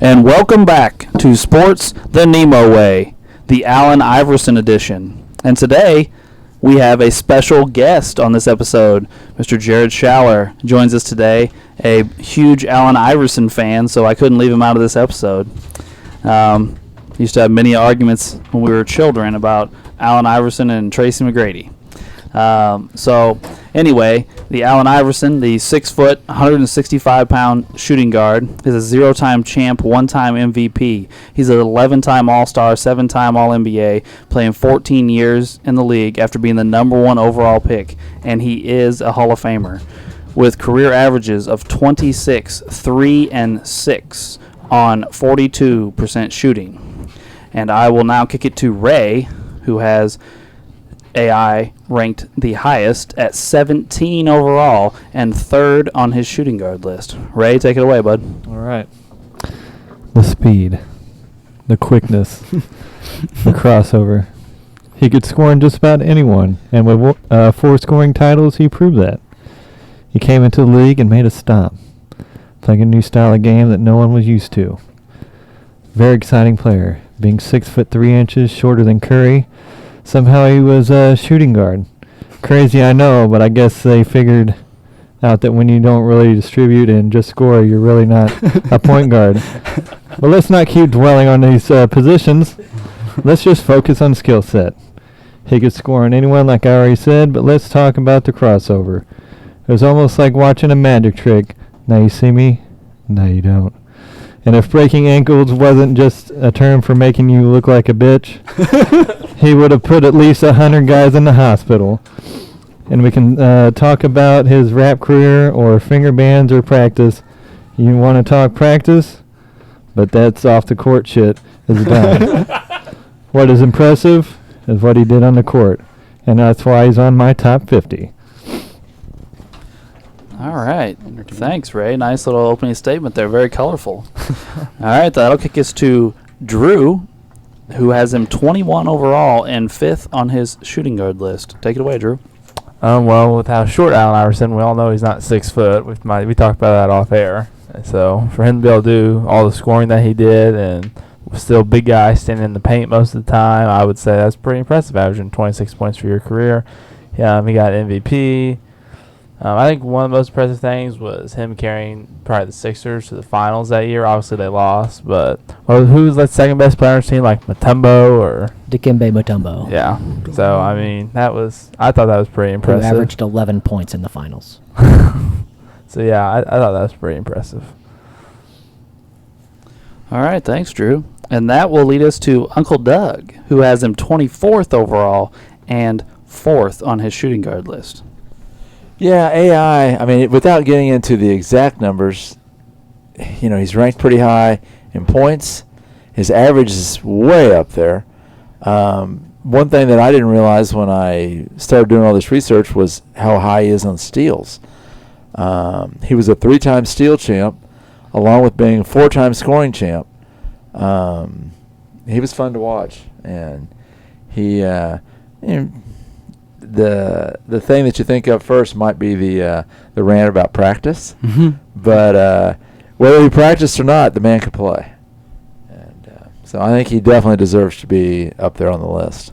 And welcome back to Sports the NEMO Way, the Allen Iverson edition. And today, we have a special guest on this episode. Mr. Jared Schaller joins us today, a huge Allen Iverson fan, so I couldn't leave him out of this episode. Used to have many arguments when we were children about Allen Iverson and Tracy McGrady. So anyway, the Allen Iverson, the 6 foot, 165-pound shooting guard, is a 0-time champ, 1-time MVP. He's an 11-time All-Star, 7-time All-NBA, playing 14 years in the league after being the number 1 overall pick, and he is a Hall of Famer with career averages of 26, 3, and 6 on 42% shooting. And I will now kick it to Ray, who has AI ranked the highest at 17 overall and 3rd on his shooting guard list. Ray, take it away, bud. All right. The speed, the quickness, the crossover. He could score on just about anyone, and with 4 scoring titles, he proved that. He came into the league and made a stop, playing a new style of game that no one was used to. Very exciting player, being 6 foot 3 inches shorter than Curry. Somehow he was a shooting guard. Crazy, I know, but I guess they figured out that when you don't really distribute and just score, you're really not a point guard. But let's not keep dwelling on these positions. Let's just focus on skill set. He could score on anyone, like I already said, but let's talk about the crossover. It was almost like watching a magic trick. Now you see me, now you don't. And if breaking ankles wasn't just a term for making you look like a bitch, he would have put at least 100 guys in the hospital. And we can talk about his rap career or finger bands or practice. You want to talk practice? But that's off the court shit is done. What is impressive is what he did on the court. And that's why he's on my top 50. All right. Thanks, Ray. Nice little opening statement there. Very colorful. All right. That'll kick us to Drew, who has him 21 overall and 5th on his shooting guard list. Take it away, Drew. Well, with how short Allen Iverson, we all know he's not 6 foot. We talked about that off air. And so for him to be able to do all the scoring that he did and still big guy standing in the paint most of the time, I would say that's pretty impressive, averaging 26 points for your career. He got MVP. I think one of the most impressive things was him carrying probably the Sixers to the finals that year. Obviously, they lost, but who was the second best player on his team, like Mutombo or Dikembe Mutombo? Yeah. So I mean, I thought that was pretty impressive. Who averaged 11 points in the finals. So yeah, I thought that was pretty impressive. All right, thanks, Drew. And that will lead us to Uncle Doug, who has him 24th overall and 4th on his shooting guard list. Yeah, AI, I mean, without getting into the exact numbers, he's ranked pretty high in points. His average is way up there. One thing that I didn't realize when I started doing all this research was how high he is on steals. He was a 3-time steal champ, along with being a 4-time scoring champ. He was fun to watch, and he the thing that you think of first might be the rant about practice, but whether he practiced or not, the man could play, and so I think he definitely deserves to be up there on the list.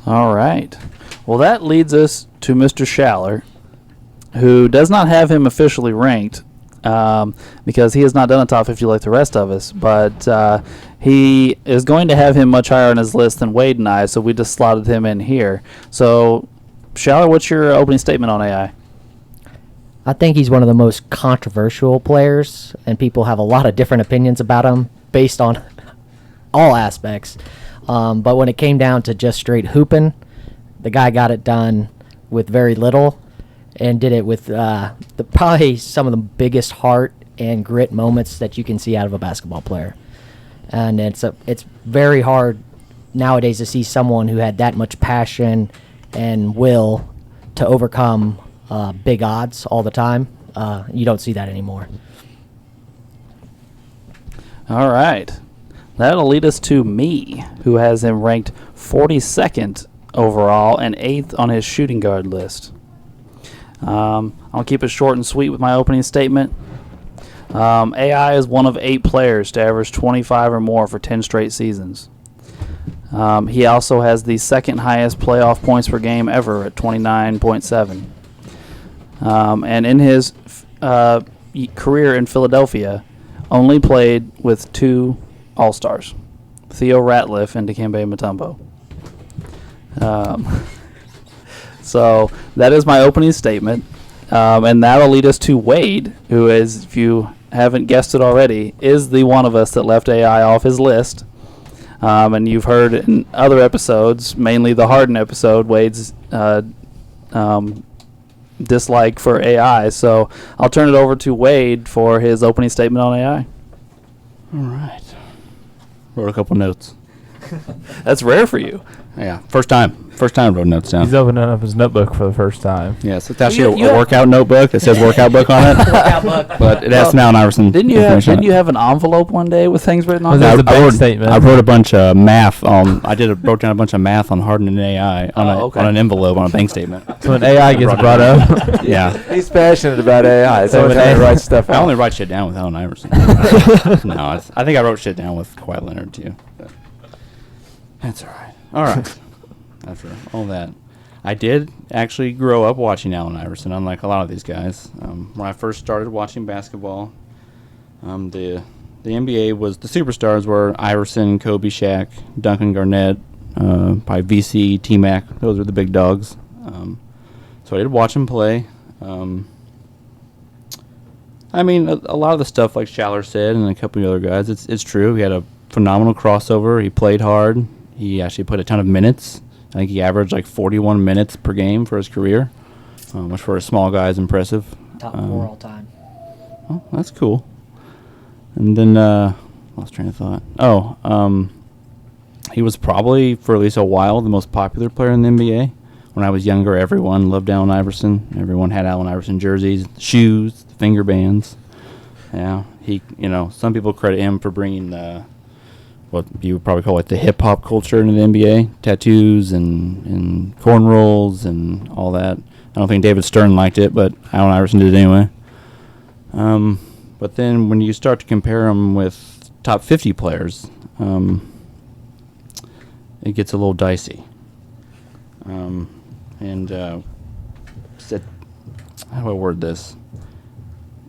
All right. Well, that leads us to Mr. Schaller, who does not have him officially ranked because he has not done a top 50 like the rest of us, but he is going to have him much higher on his list than Wade and I, so we just slotted him in here. So, Schaller, what's your opening statement on AI? I think he's one of the most controversial players, and people have a lot of different opinions about him based on all aspects. But when it came down to just straight hooping, the guy got it done with very little and did it with probably some of the biggest heart and grit moments that you can see out of a basketball player. And it's very hard nowadays to see someone who had that much passion and will to overcome big odds all the time. You don't see that anymore. All right. That'll lead us to me, who has him ranked 42nd overall and 8th on his shooting guard list. I'll keep it short and sweet with my opening statement. AI is one of 8 players to average 25 or more for 10 straight seasons. He also has the second highest playoff points per game ever at 29.7. And in his career in Philadelphia, only played with 2 All-Stars, Theo Ratliff and Dikembe Mutombo. So that is my opening statement. And that'll lead us to Wade, who is, if you haven't guessed it already, is the one of us that left AI off his list. And you've heard in other episodes, mainly the Harden episode, Wade's dislike for AI. So I'll turn it over to Wade for his opening statement on AI. All right. Wrote a couple notes. That's rare for you. Yeah, first time I wrote notes down. He's opening up his notebook for the first time. Yes, it's actually You a workout notebook that says workout book on it. Workout book. But it has some Allen Iverson. Didn't you information on it. have an envelope one day with things written on Was it? that the I bank wrote, statement? I wrote a bunch of math. Wrote down a bunch of math on Harden and AI Okay. on an envelope on a bank statement. So when AI gets brought up, Yeah. He's passionate about AI. So So when he AI writes stuff I out. only write shit down with Allen Iverson. No, I think I wrote shit down with Kawhi Leonard too. But that's all right. All right. After all that, I did actually grow up watching Allen Iverson, unlike a lot of these guys. When I first started watching basketball, the NBA was the superstars were Iverson, Kobe, Shaq, Duncan, Garnett, probably VC, T-Mac. Those were the big dogs. So I did watch him play. I mean, a lot of the stuff like Schaller said and a couple of other guys, it's true. He had a phenomenal crossover. He played hard. He actually put a ton of minutes. I think he averaged like 41 minutes per game for his career, which for a small guy is impressive. Top 4 all time. Oh, that's cool. And then, lost train of thought. He was probably, for at least a while, the most popular player in the NBA. When I was younger, everyone loved Allen Iverson. Everyone had Allen Iverson jerseys, shoes, finger bands. Yeah, some people credit him for bringing what you would probably call it the hip-hop culture into the NBA, tattoos and cornrows and all that. I don't think David Stern liked it, but Allen Iverson did it anyway. But then when you start to compare him with top 50 players, it gets a little dicey. How do I word this?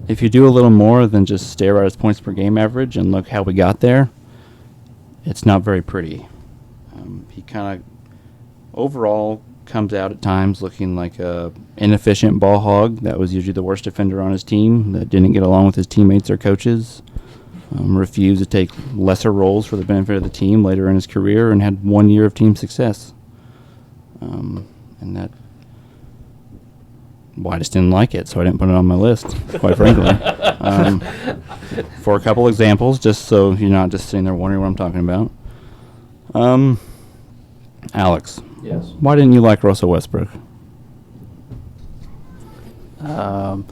If you do a little more than just stare at his points per game average and look how we got there, it's not very pretty. He kind of overall comes out at times looking like a inefficient ball hog that was usually the worst defender on his team, that didn't get along with his teammates or coaches, refused to take lesser roles for the benefit of the team later in his career, and had 1 year of team success. And that, well, I just didn't like it, so I didn't put it on my list, quite frankly. For a couple examples, just so you're not just sitting there wondering what I'm talking about. Alex. Yes. Why didn't you like Russell Westbrook? Well,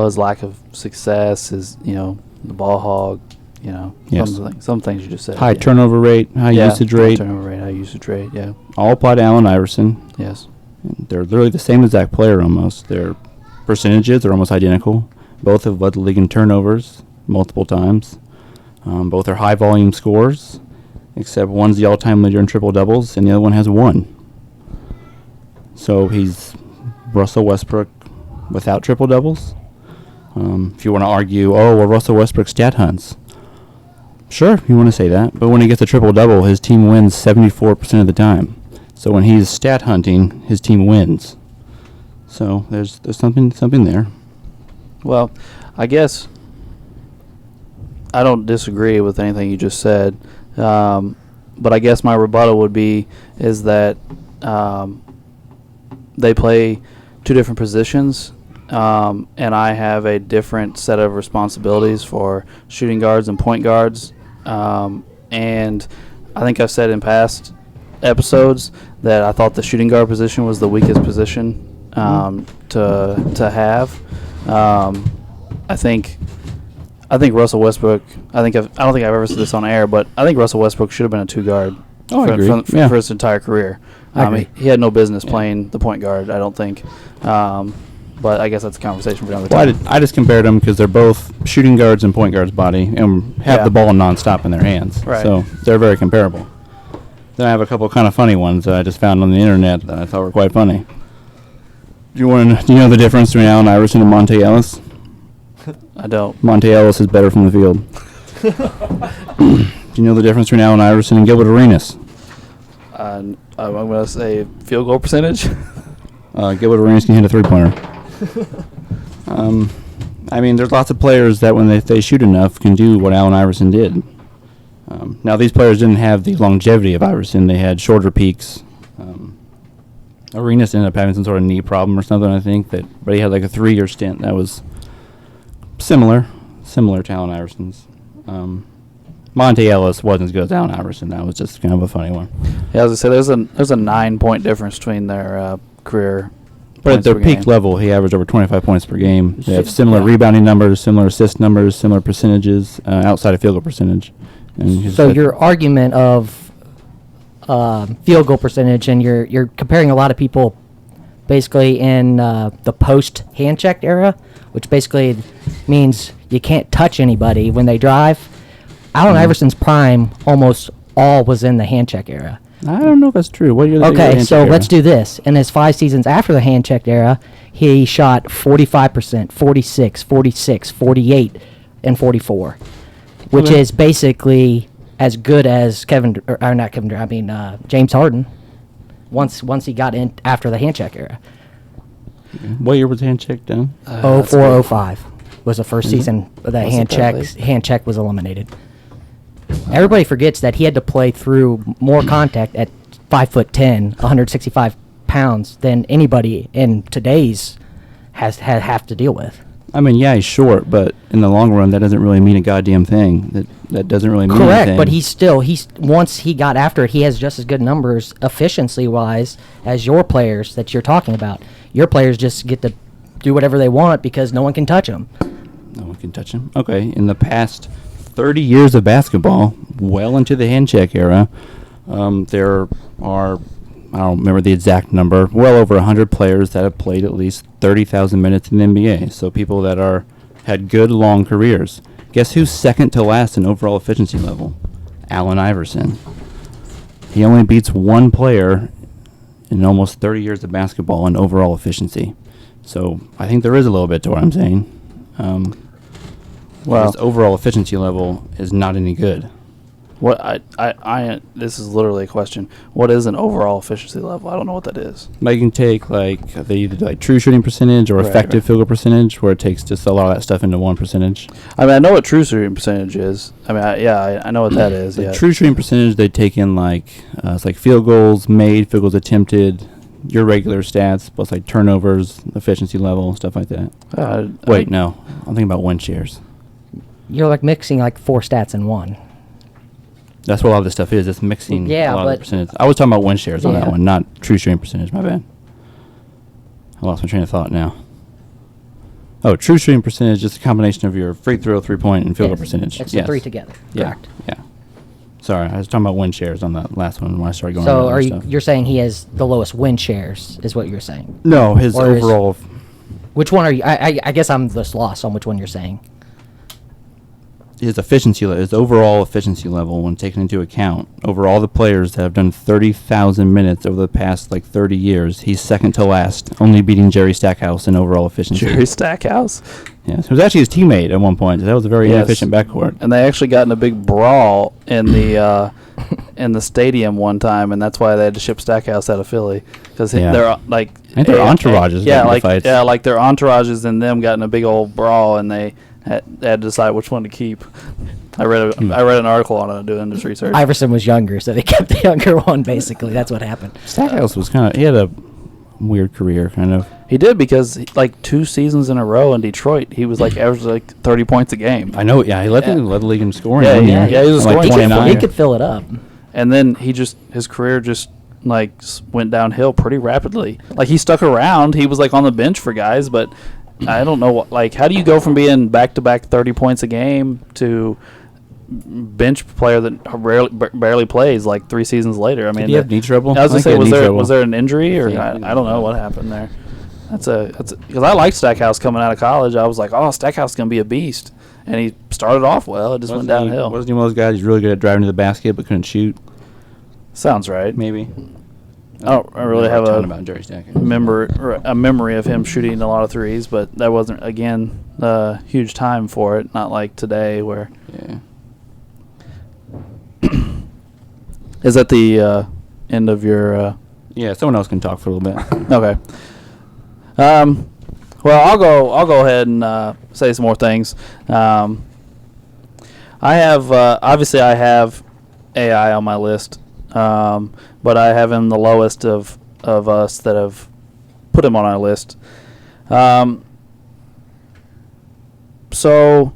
his lack of success, the ball hog, Yes. some things you just said. High turnover rate, high usage rate, high usage rate, yeah. all apply to Allen Iverson. Yes. They're literally the same exact player almost. Their percentages are almost identical. Both have led the league in turnovers multiple times. Both are high volume scorers, except one's the all-time leader in triple doubles and the other one has 1. So he's Russell Westbrook without triple doubles. If you want to argue, Russell Westbrook stat hunts. Sure, you want to say that, but when he gets a triple double, his team wins 74% of the time. So when he's stat hunting, his team wins. So there's something there. Well, I guess I don't disagree with anything you just said, but I guess my rebuttal would be is that they play 2 different positions, and I have a different set of responsibilities for shooting guards and point guards, and I think I've said in past episodes that I thought the shooting guard position was the weakest position to have. I think Russell Westbrook. I don't think I've ever said this on air, but I think Russell Westbrook should have been a 2 guard I agree. for his entire career. I agree. He had no business playing the point guard, I don't think. But I guess that's a conversation for another Well, time. I just compared them because they're both shooting guards and point guards' body and have Yeah. the ball nonstop in their hands. Right. So they're very comparable. Then I have a couple kind of funny ones that I just found on the internet that I thought were quite funny. Do you know the difference between Allen Iverson and Monte Ellis? I don't. Monte Ellis is better from the field. Do you know the difference between Allen Iverson and Gilbert Arenas? I'm going to say field goal percentage. Gilbert Arenas can hit a three-pointer. I mean, there's lots of players that when they shoot enough can do what Allen Iverson did. Now, these players didn't have the longevity of Iverson. They had shorter peaks. Arenas ended up having some sort of knee problem or something, I think. But he had like a 3-year stint that was similar to Allen Iverson's. Monte Ellis wasn't as good as Allen Iverson. That was just kind of a funny one. Yeah, as I say, there's a 9-point difference between their career. But at points their per peak game. level, he averaged over 25 points per game. They have Yeah. similar rebounding numbers, similar assist numbers, similar percentages outside of field goal percentage. And So your argument of field goal percentage, and you're comparing a lot of people basically in the post hand check era, which basically means you can't touch anybody when they drive. Allen Iverson's prime almost all was in the hand check era. I don't know if that's true. What year? Okay, so let's do this. In his 5 seasons after the hand check era, he shot 45%, 46, 46, 48, and 44, which Okay. is basically as good as James Harden. Once he got in after the hand check era, What year was hand check done? 04, 05 was the first season that Was it that late? hand check was eliminated. Everybody forgets that he had to play through more contact at 5'10", 165 pounds than anybody in today's have to deal with. I mean, yeah, he's short, but in the long run, that doesn't really mean a goddamn thing. That doesn't really mean Correct, anything. but he's once he got after it, he has just as good numbers efficiency wise as your players that you're talking about. Your players just get to do whatever they want because no one can touch them. No one can touch him. Okay, in the past 30 years of basketball, well into the hand check era, there are, I don't remember the exact number, well over 100 players that have played at least 30,000 minutes in the NBA. So people that had good long careers. Guess who's second to last in overall efficiency level? Allen Iverson. He only beats one player in almost 30 years of basketball in overall efficiency. So I think there is a little bit to what I'm saying. Well- His overall efficiency level is not any good. What I this is literally a question. What is an overall efficiency level? I don't know what that is. Like you can take they either do like true shooting percentage or Right, effective right. field goal percentage, where it takes just a lot of that stuff into one percentage. I mean, I know what true shooting percentage is. I mean, I know what that is. The Yeah. true shooting percentage, they take in it's like field goals made, field goals attempted, your regular stats plus like turnovers, efficiency level, stuff like that. Wait, no, I'm thinking about win shares. You're like mixing like 4 stats in one. That's what a lot of this stuff is. It's mixing Yeah, a lot of but- the percentage. I was talking about win shares on Yeah. that one, not true shooting percentage. My bad. I lost my train of thought now. Oh, true shooting percentage is a combination of your free throw, 3-point, and field goal Yes, percentage. It's Yes. the 3 together. Yeah. Correct. Yeah. Sorry, I was talking about win shares on that last one when I started going. So over are stuff. you're saying he has the lowest win shares is what you're saying? No, his Or is- overall. Which one are you? I guess I'm just lost on which one you're saying. His efficiency, his overall efficiency level, when taken into account over all the players that have done 30,000 minutes over the past 30 years, he's second to last, only beating Jerry Stackhouse in overall efficiency. Jerry Stackhouse. Yes, it was actually his teammate at one point. That was a very Yes. inefficient backcourt. And they actually got in a big brawl in the in the stadium one time, and that's why they had to ship Stackhouse out of Philly because Yeah. they're like I think their entourages got into fights. like their entourages and them got in a big old brawl, and they had to decide which one to keep. I read an article on it doing this research. Iverson was younger, so they kept the younger one. Basically, that's what happened. Stackhouse was he had a weird career, kind of. He did because 2 seasons in a row in Detroit, he was averaging 30 points a game. I know, yeah, he led Yeah. the league in scoring. Yeah, one yeah, year. he was a Like scoring champion. 29. He could fill it up. And then his career just went downhill pretty rapidly. He stuck around. He was on the bench for guys, but I don't know how do you go from being back-to-back 30 points a game to bench player that barely plays 3 seasons later? I mean, Did he have knee trouble? I was I gonna think he say, had knee trouble. was there an injury or Yeah, I don't know what happened there. because I liked Stackhouse coming out of college. I was like, oh, Stackhouse is going to be a beast. And he started off well. It just went downhill. Wasn't he one of those guys who's really good at driving to the basket but couldn't shoot? Sounds right. Maybe. I don't really have about Jerry Stackhouse. a memory of him shooting a lot of threes, but that wasn't, again, a huge time for it. Not like today where... Yeah. Is that the end of your... Yeah, someone else can talk for a little bit. Okay. Well, I'll go ahead and say some more things. I have obviously I have AI on my list, but I have him the lowest of us that have put him on our list. So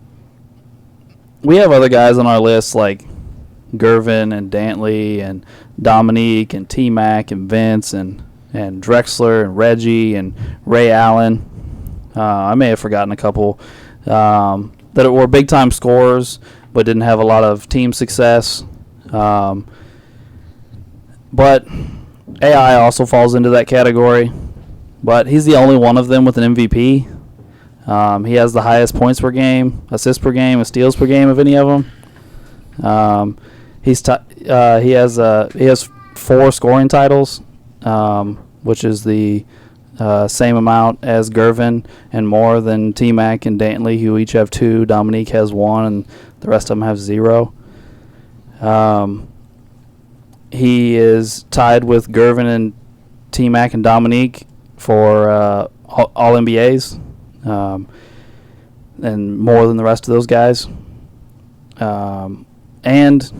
we have other guys on our list like Gervin and Dantley and Dominique and T-Mac and Vince and Drexler and Reggie and Ray Allen. I may have forgotten a couple that were big-time scorers but didn't have a lot of team success. But AI also falls into that category. But he's the only one of them with an MVP. He has the highest points per game, assists per game, and steals per game of any of them. He has 4 scoring titles, which is the same amount as Gervin and more than T-Mac and Dantley, who each have 2. Dominique has 1, and the rest of them have 0. He is tied with Gervin and T-Mac and Dominique for all NBAs, and more than the rest of those guys. And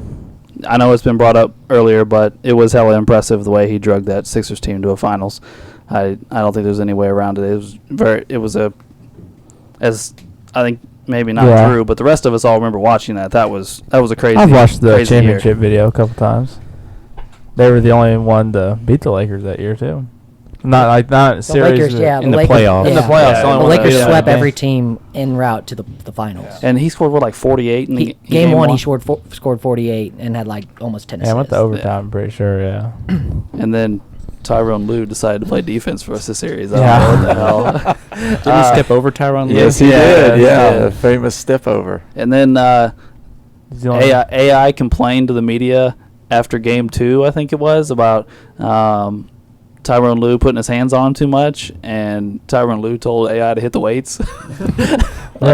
I know it's been brought up earlier, but it was hella impressive the way he drugged that Sixers team to a finals. I don't think there's any way around it. As I think maybe not Drew, but the rest of us all remember watching that. That was a crazy. I've watched the crazy championship year. video a couple times. They were the only one to beat the Lakers that year too. Not The series. Lakers, yeah, in the the Lakers, playoffs. yeah. In the playoffs, Yeah, the only The one that Lakers beat them. swept every team en route to the finals. And he scored like 48 in the Game one, he scored 48 and had like almost 10 Yeah, I went assists. to overtime. I'm pretty sure. Yeah. And then Tyrone Lue decided to play defense for us this series. I Yeah. don't know what the hell. Did he step over Tyronn Lue? Yes, he Yeah, did. Yeah, yeah. the famous step over. And then He's the only- AI complained to the media after Game 2, I think it was, about Tyrone Lue putting his hands on him too much, and Tyrone Lue told AI to hit the weights. Yeah,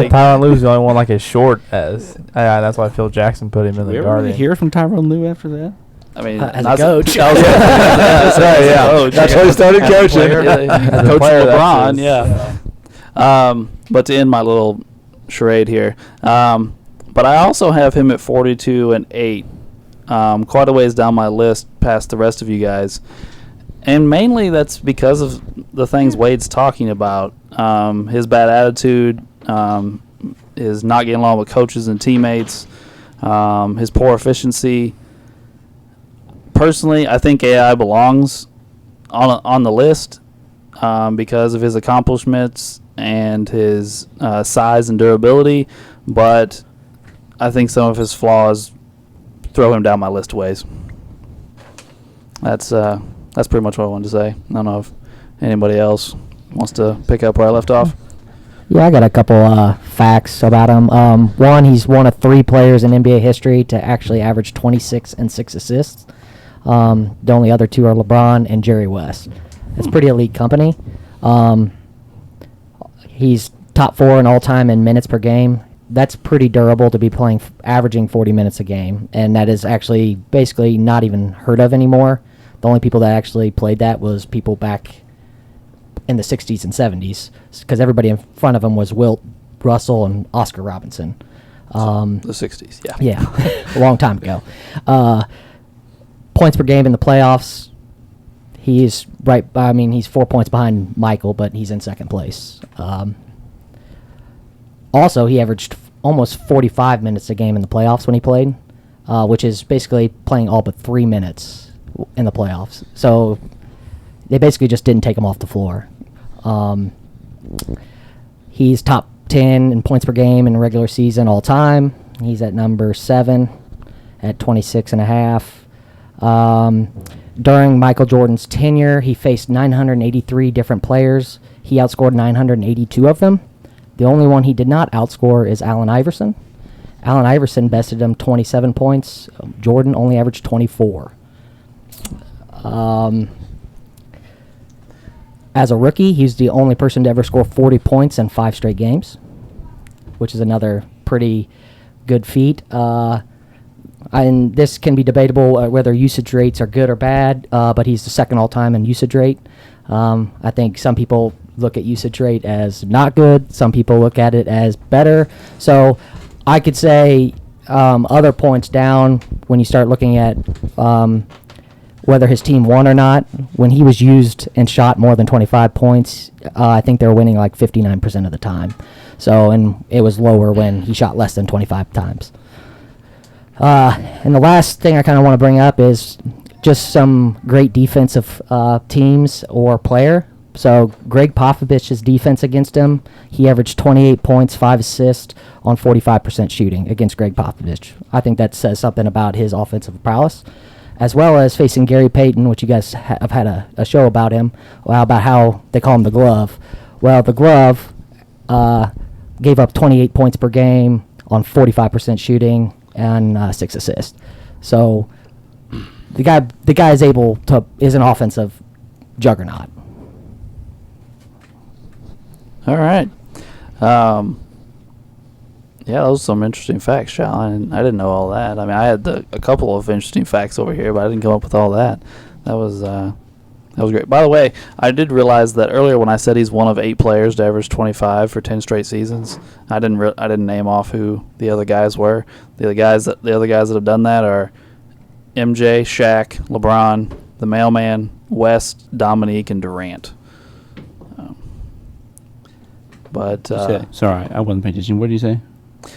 Tyronn Lue's the only one like as short as. Yeah, that's why Phil Jackson put him in Did we the ever really Guardian. hear from Tyronn Lue after that? I mean, As a not coach. That's right, yeah. Coach. That's why he started As a coaching. player, yeah, As a Coach player, that's LeBron, his- yeah. But to end my little charade here, but I also have him at 42 and 8, quite a ways down my list past the rest of you guys. And mainly that's because of the things Wade's talking about. His bad attitude, his not getting along with coaches and teammates, his poor efficiency. Personally, I think AI belongs on the list because of his accomplishments and his size and durability, but I think some of his flaws throw him down my list ways. That's pretty much what I wanted to say. I don't know if anybody else wants to pick up where I left off. Yeah, I got a couple facts about him. One, he's one of 3 players in NBA history to actually average 26 and 6 assists. The only other 2 are LeBron and Jerry West. It's pretty elite company. He's top 4 in all time in minutes per game. That's pretty durable to be playing, averaging 40 minutes a game, and that is actually basically not even heard of anymore. The only people that actually played that was people back in the 60s and 70s, because everybody in front of him was Wilt, Russell, and Oscar Robinson. The 60s, yeah. Yeah, a long time ago. Points per game in the playoffs, he's right. I mean, he's 4 points behind Michael, but he's in second place. Also, he averaged almost 45 minutes a game in the playoffs when he played, which is basically playing all but 3 minutes in the playoffs. So they basically just didn't take him off the floor. He's top 10 in points per game in the regular season all time. He's at number 7 at 26.5. During Michael Jordan's tenure, he faced 983 different players. He outscored 982 of them. The only one he did not outscore is Allen Iverson. Allen Iverson bested him 27 points. Jordan only averaged 24. As a rookie, he's the only person to ever score 40 points in 5 straight games, which is another pretty good feat. And this can be debatable whether usage rates are good or bad, but he's the second all-time in usage rate. I think some people look at usage rate as not good. Some people look at it as better. So I could say other points down when you start looking at whether his team won or not. When he was used and shot more than 25 points, I think they were winning like 59% of the time. So, and it was lower when he shot less than 25 times. And the last thing I kind of want to bring up is just some great defensive teams or player. So Greg Popovich's defense against him, he averaged 28 points, 5 assists on 45% shooting against Greg Popovich. I think that says something about his offensive prowess, as well as facing Gary Payton, which you guys have had a show about him, about how they call him the Glove. Well, the Glove gave up 28 points per game on 45% shooting and 6 assists. So the guy is an offensive juggernaut. All right. Yeah, those are some interesting facts, Sean. I didn't know all that. I mean, I had a couple of interesting facts over here, but I didn't come up with all that. That was great. By the way, I did realize that earlier when I said he's one of 8 players to average 25 for 10 straight seasons. I didn't name off who the other guys were. The other guys that have done that are MJ, Shaq, LeBron, the Mailman, West, Dominique, and Durant. Sorry, I wasn't paying attention. What did you say?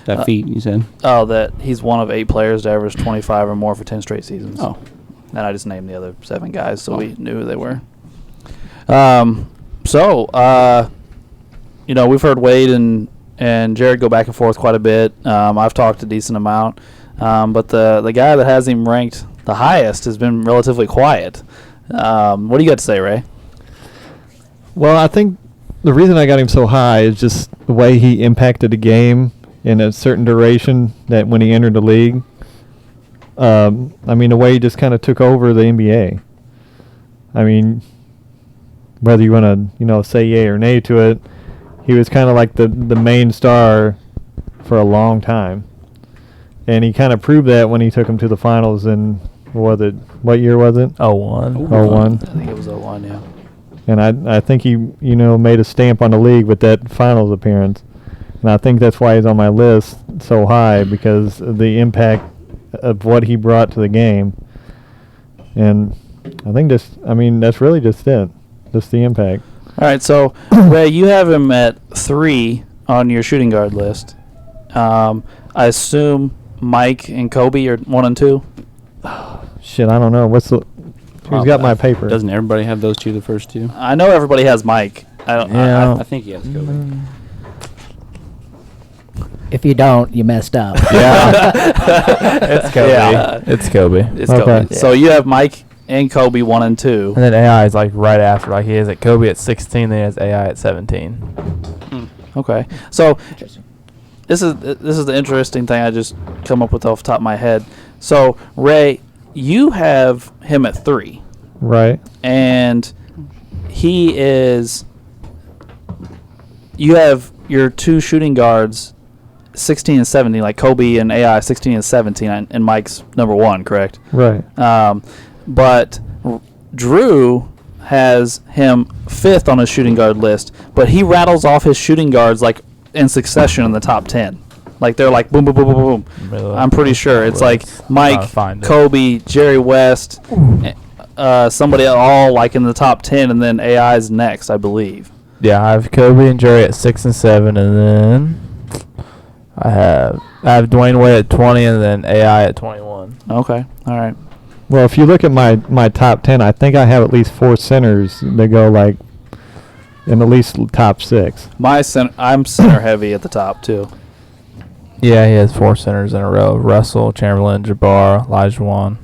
That feat you said? Oh, that he's one of 8 players to average 25 or more for 10 straight seasons. Oh. And I just named the other 7 guys, so we knew who they were. We've heard Wade and Jared go back and forth quite a bit. I've talked a decent amount. But the guy that has him ranked the highest has been relatively quiet. What do you got to say, Ray? Well, I think the reason I got him so high is just the way he impacted the game in a certain duration that when he entered the league. The way he just kind of took over the NBA. I mean, whether you want to, say yay or nay to it, he was kind of like the main star for a long time. And he kind of proved that when he took him to the finals in, what year was it? 01. 01. I think it was 01, yeah. And I think he, made a stamp on the league with that finals appearance. And I think that's why he's on my list so high, because of the impact of what he brought to the game. And I think that's really just it. Just the impact. All right, so Ray, you have him at 3 on your shooting guard list. I assume Mike and Kobe are 1 and 2? Shit, I don't know. Who's got my paper? Doesn't everybody have those 2, the first 2? I know everybody has Mike. I think he has Kobe. If you don't, you messed up. Yeah. It's Kobe. Yeah. It's Kobe. It's Okay. Kobe. Yeah. So you have Mike and Kobe 1 and 2. And then AI is like right after. Like he has at Kobe at 16, then he has AI at 17. Okay. So this is the interesting thing I just come up with off the top of my head. So Ray, you have him at 3. Right. And you have your 2 shooting guards 16 and 17, like Kobe and AI 16 and 17, and Mike's number 1, correct? Right. But Drew has him 5th on his shooting guard list, but he rattles off his shooting guards like in succession in the top 10. Like they're like boom, boom, boom, boom, boom. I'm pretty sure it's like Mike, Kobe, Jerry West, somebody all like in the top 10, and then AI's next, I believe. Yeah, I have Kobe and Jerry at 6 and 7, and then I have Dwayne Wade at 20, and then AI at 21. Okay, all right. Well, if you look at my top 10, I think I have at least 4 centers that go like in at least top 6. I'm center heavy at the top too. Yeah, he has 4 centers in a row: Russell, Chamberlain, Jabbar, Olajuwon.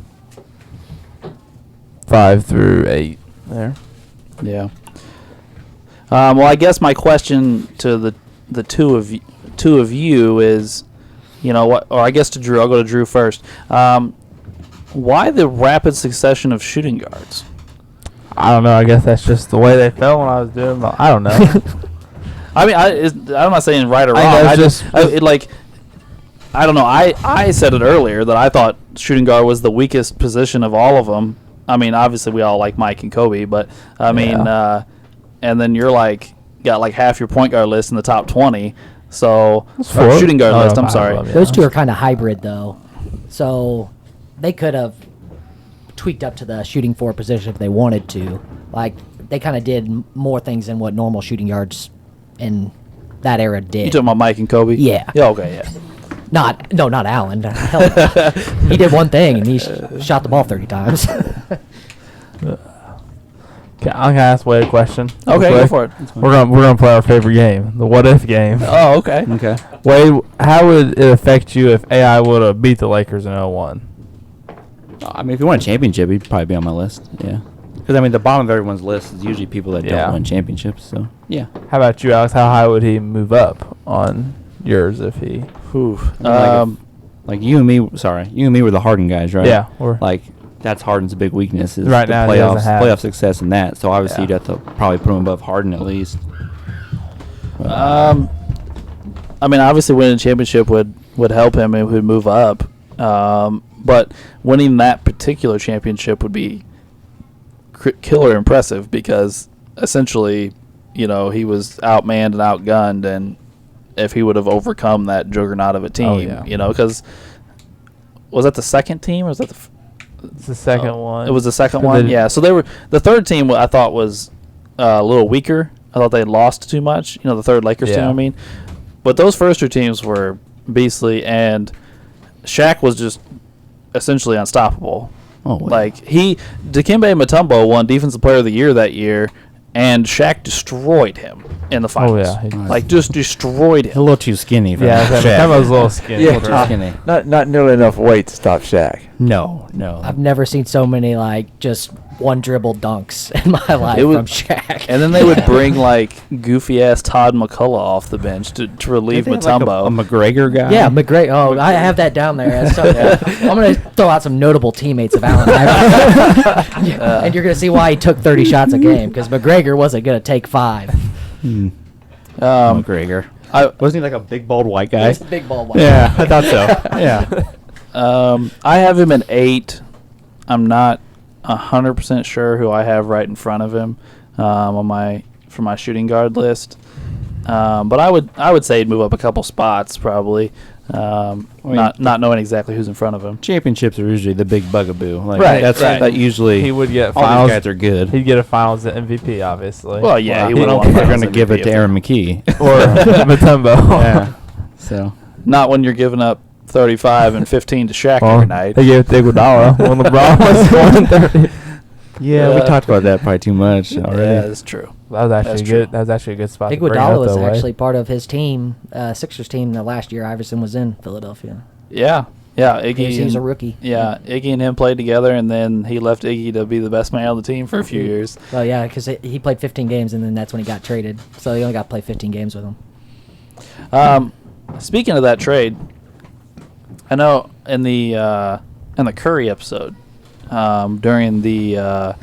5 through 8 there. Yeah. Well, I guess my question to the two of you is, what? Or I guess to Drew. I'll go to Drew first. Why the rapid succession of shooting guards? I don't know. I guess that's just the way they fell when I was doing. I don't know. I mean, I'm not saying right or wrong. I know, I don't know. I said it earlier that I thought shooting guard was the weakest position of all of them. I mean, obviously we all like Mike and Kobe, but I mean, and then you're got half your point guard list in the top 20. So or shooting guard list. I'm sorry. Those two are kind of hybrid though, so they could have tweaked up to the shooting 4 position if they wanted to. Like they kind of did more things than what normal shooting guards in that era did. You talking about Mike and Kobe? Yeah. Yeah. Okay. Yeah. Not Allen. Hell, he did one thing and he shot the ball 30 times. Okay, I'm gonna ask Wade a question. Okay, Wade, go for it. We're gonna play our favorite game, the what if game. Oh, okay. Okay. Wade, how would it affect you if AI would have beat the Lakers in 01? I mean, if you won a championship, he'd probably be on my list. Yeah. Because, I mean, the bottom of everyone's list is usually people that don't win championships. So, yeah. How about you, Alex? How high would he move up on yours if he? Like you and me, you and me were the Harden guys, right? Yeah. That's Harden's big weakness is right the now he doesn't have playoff success in that. So, obviously, you'd have to probably put him above Harden at least. I mean, obviously, winning a championship would help him and would move up. But winning that particular championship would be killer impressive because essentially, he was outmanned and outgunned, and if he would have overcome that juggernaut of a team, because was that the second team or was that it's the second one? It was the second one, yeah. So they were the third team. I thought was a little weaker. I thought they had lost too much. The third Lakers team. I mean, but those first two teams were beastly, and Shaq was just essentially unstoppable. Oh, wow. Dikembe Mutombo won Defensive Player of the Year that year, and Shaq destroyed him in the finals. Oh yeah, just destroyed him. A little too skinny for Shaq. Mutombo's a little skinny. Yeah, too skinny. Not nearly enough weight to stop Shaq. No. I've never seen so many just one dribble dunks in my life from Shaq. And then they would bring goofy ass Todd McCullough off the bench to relieve Mutombo. A McGregor guy. Yeah, McGregor. Oh, I have that down there. I'm gonna throw out some notable teammates of Allen Iverson, and you're gonna see why he took 30 shots a game because McGregor wasn't gonna take 5. McGregor. Wasn't he a big bald white guy? He's the big ball one. Yeah, I thought so. Yeah. I have him in 8. I'm not 100% sure who I have right in front of him for my shooting guard list. But I would say he'd move up a couple spots probably. Not knowing exactly who's in front of him. Championships are usually the big bugaboo. That usually he would get all finals. these guys are good. He'd get a finals MVP, obviously. Well, yeah, he They're would. going to give it to Aaron McKee or Mutombo. Yeah. So Not when you're giving up 35 and 15 to Shaq every night. They gave it to Iguodala when LeBron was scoring 30. yeah, we talked about that probably too much already. Yeah, that's true. That was actually That's good. true. That was actually a good spot. to bring Iguodala up, was though, Wade. actually part of his team, Sixers team, the last year Iverson was in Philadelphia. Yeah. Iggy. He was a rookie. Yeah, Iggy and him played together, and then he left Iggy to be the best man on the team for a few years. Well, yeah, because he played 15 games, and then that's when he got traded. So he only got to play 15 games with him. Speaking of that trade, I know in the Curry episode, during the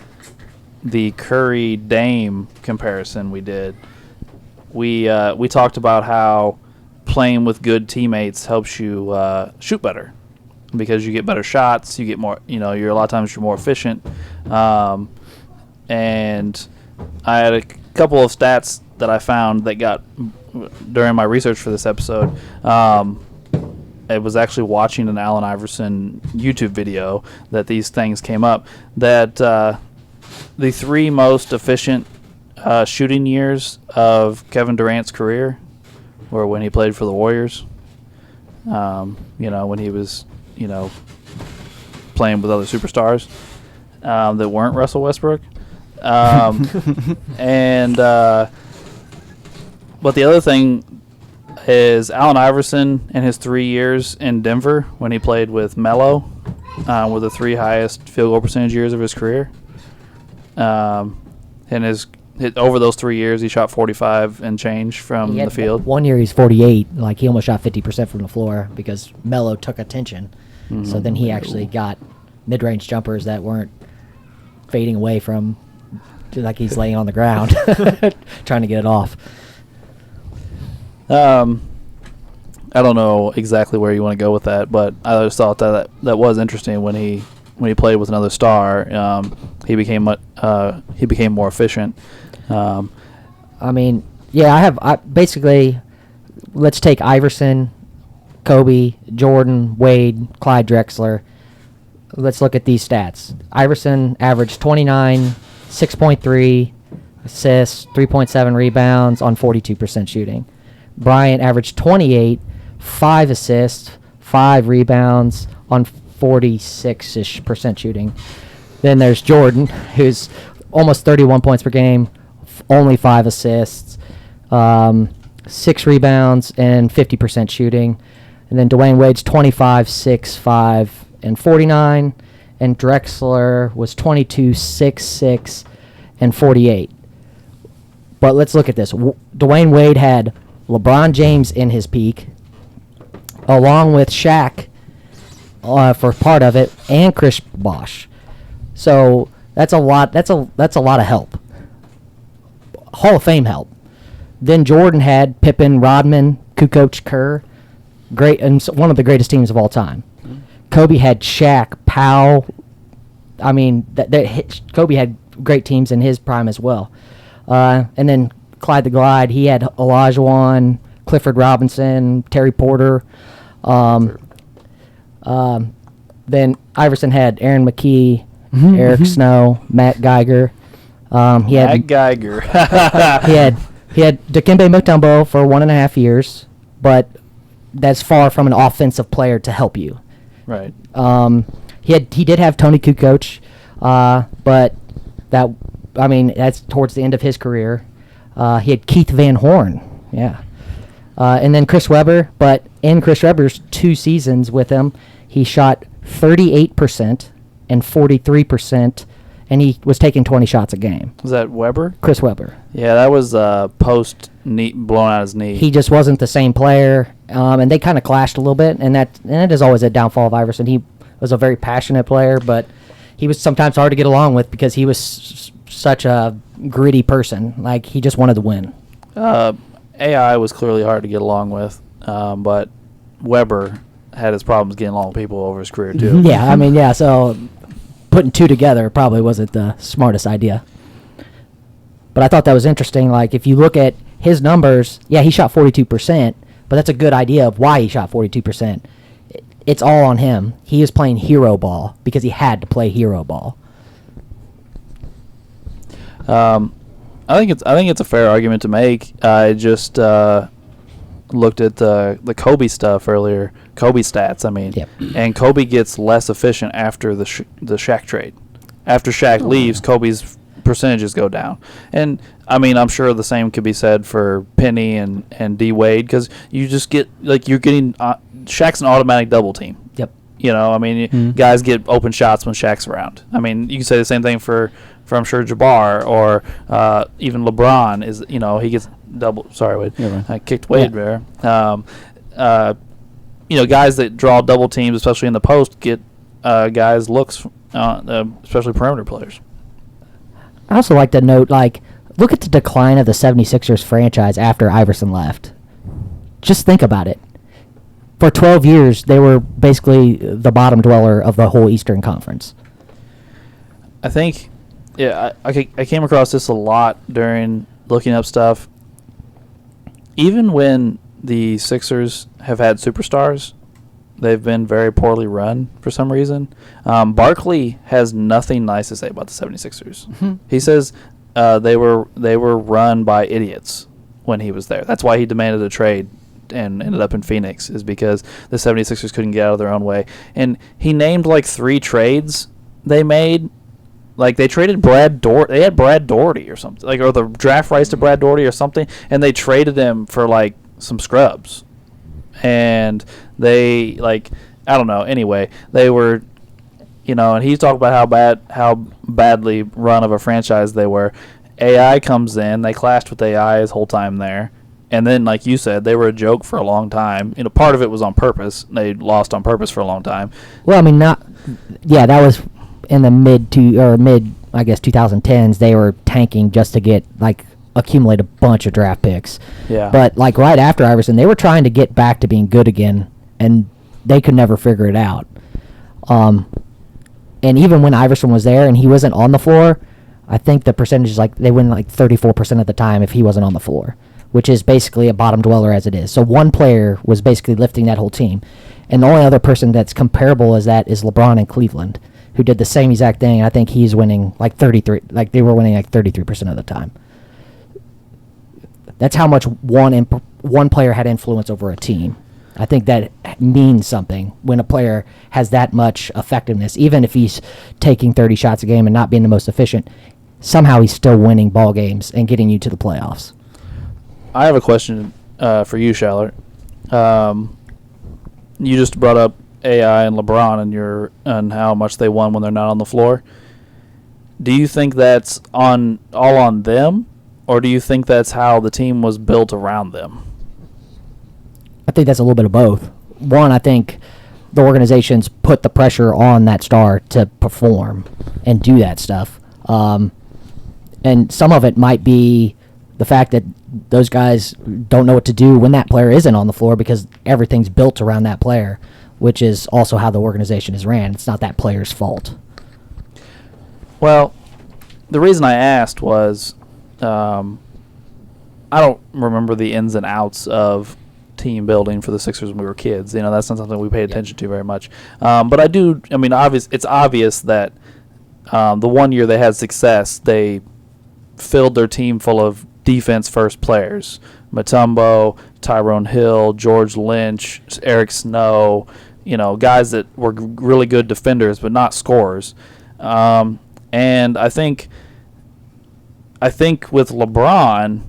Curry Dame comparison we did, we talked about how playing with good teammates helps you shoot better because you get better shots, you get more, you're a lot of times you're more efficient. And I had a couple of stats that I found that got during my research for this episode. It was actually watching an Allen Iverson YouTube video that these things came up, that the 3 most efficient shooting years of Kevin Durant's career were when he played for the Warriors. When he was, playing with other superstars that weren't Russell Westbrook. But the other thing is Allen Iverson in his 3 years in Denver when he played with Melo were the 3 highest field goal percentage years of his career. And over those 3 years, he shot 45 and change from He the had field. 1 year he's 48. Like, he almost shot 50% from the floor because Melo took attention. So then he actually got mid-range jumpers that weren't fading away from, like he's laying on the ground trying to get it off. I don't know exactly where you want to go with that, but I just thought that was interesting when he played with another star. He became more efficient. I mean, yeah, I basically, let's take Iverson, Kobe, Jordan, Wade, Clyde Drexler. Let's look at these stats. Iverson averaged 29, 6.3 assists, 3.7 rebounds on 42% shooting. Bryant averaged 28, 5 assists, 5 rebounds on 46% shooting. Then there's Jordan, who's almost 31 points per game, only 5 assists, 6 rebounds, and 50% shooting. And then Dwayne Wade's 25, 6, 5, and 49. And Drexler was 22, 6, 6, and 48. But let's look at this. Dwayne Wade had LeBron James in his peak, along with Shaq for part of it, and Chris Bosh. So that's a lot. That's a lot of help. Hall of Fame help. Then Jordan had Pippen, Rodman, Kukoc, Kerr, great, and one of the greatest teams of all time. Kobe had Shaq, Powell. I mean, Kobe had great teams in his prime as well. And then Clyde the Glide, he had Olajuwon, Clifford Robinson, Terry Porter. Then Iverson had Aaron McKee, Eric Snow, Matt Geiger. Matt Geiger. he had Dikembe Mutombo for 1.5 years, but that's far from an offensive player to help you. Right. He did have Tony Kukoc, but that's towards the end of his career. He had Keith Van Horn, and then Chris Webber. But in Chris Webber's 2 seasons with him, he shot 38% and 43%, and he was taking 20 shots a game. Was that Webber? Chris Webber. Yeah, that was post knee blowing out his knee. He just wasn't the same player, and they kind of clashed a little bit, and that is always a downfall of Iverson. He was a very passionate player, but he was sometimes hard to get along with because he was such a gritty person. Like, he just wanted to win. AI was clearly hard to get along with, but Webber had his problems getting along with people over his career too. So putting 2 together probably wasn't the smartest idea. But I thought that was interesting. Like, if you look at his numbers, he shot 42%, but that's a good idea of why he shot 42%. It's all on him. He is playing hero ball because he had to play hero ball. I think it's a fair argument to make. I just looked at the Kobe stuff earlier. Kobe stats, Yep. and Kobe gets less efficient after the Shaq trade. After Shaq leaves, Kobe's percentages go down. And I'm sure the same could be said for Penny and D Wade, because you just get you're getting Shaq's an automatic double team. Yep. Guys get open shots when Shaq's around. You can say the same thing for I'm sure Jabbar or even LeBron is he gets double. Sorry, Wade. Yeah, right. I kicked Wade there. Guys that draw double teams, especially in the post, get guys looks, especially perimeter players. I also like to note, look at the decline of the 76ers franchise after Iverson left. Just think about it. For 12 years, they were basically the bottom dweller of the whole Eastern Conference. I think, I came across this a lot during looking up stuff. Even when the Sixers have had superstars, they've been very poorly run for some reason. Barkley has nothing nice to say about the 76ers. Mm-hmm. He says they were run by idiots when he was there. That's why he demanded a trade and ended up in Phoenix, is because the 76ers couldn't get out of their own way. And he named 3 trades they made. They traded Brad Doherty. They had Brad Doherty or something, or the draft rights to Brad Doherty or something, and they traded him for some scrubs. And they I don't know. Anyway, they were, and he's talking about how badly run of a franchise they were, AI comes in. They clashed with AI his whole time there. And then, like you said, they were a joke for a long time. Part of it was on purpose. They lost on purpose for a long time. Well, I mean, that was in the mid, I guess, 2010s. They were tanking just to get, accumulate a bunch of draft picks. Yeah. But, right after Iverson, they were trying to get back to being good again, and they could never figure it out. And even when Iverson was there and he wasn't on the floor, I think the percentage is, they win, 34% of the time if he wasn't on the floor, which is basically a bottom dweller as it is. So one player was basically lifting that whole team. And the only other person that's comparable as that is LeBron in Cleveland, who did the same exact thing. I think he's winning 33, they were winning 33% of the time. That's how much one player had influence over a team. I think that means something when a player has that much effectiveness. Even if he's taking 30 shots a game and not being the most efficient, somehow he's still winning ball games and getting you to the playoffs. I have a question for you, Schaller. You just brought up AI and LeBron and how much they won when they're not on the floor. Do you think that's all on them, or do you think that's how the team was built around them? I think that's a little bit of both. One, I think the organizations put the pressure on that star to perform and do that stuff. And some of it might be the fact that those guys don't know what to do when that player isn't on the floor because everything's built around that player, which is also how the organization is ran. It's not that player's fault. Well, the reason I asked was I don't remember the ins and outs of team building for the Sixers when we were kids. That's not something we paid attention to very much. But I do. I mean, it's obvious that the one year they had success, they filled their team full of defense-first players. Mutombo, Tyrone Hill, George Lynch, Eric Snow, guys that were really good defenders but not scorers. And I think with LeBron,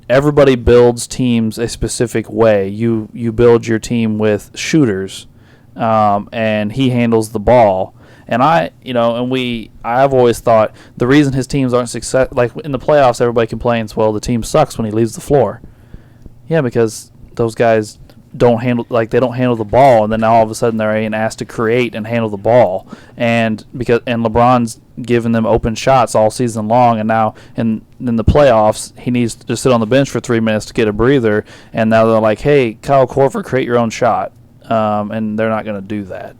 everybody builds teams a specific way. You build your team with shooters, and he handles the ball. And I've always thought the reason his teams aren't success, like in the playoffs, everybody complains, well, the team sucks when he leaves the floor. Yeah, because those guys don't handle the ball, and then now all of a sudden they're being asked to create and handle the ball, and LeBron's giving them open shots all season long, and now in the playoffs he needs to just sit on the bench for 3 minutes to get a breather, and now they're like, hey, Kyle Korver, create your own shot, and they're not going to do that.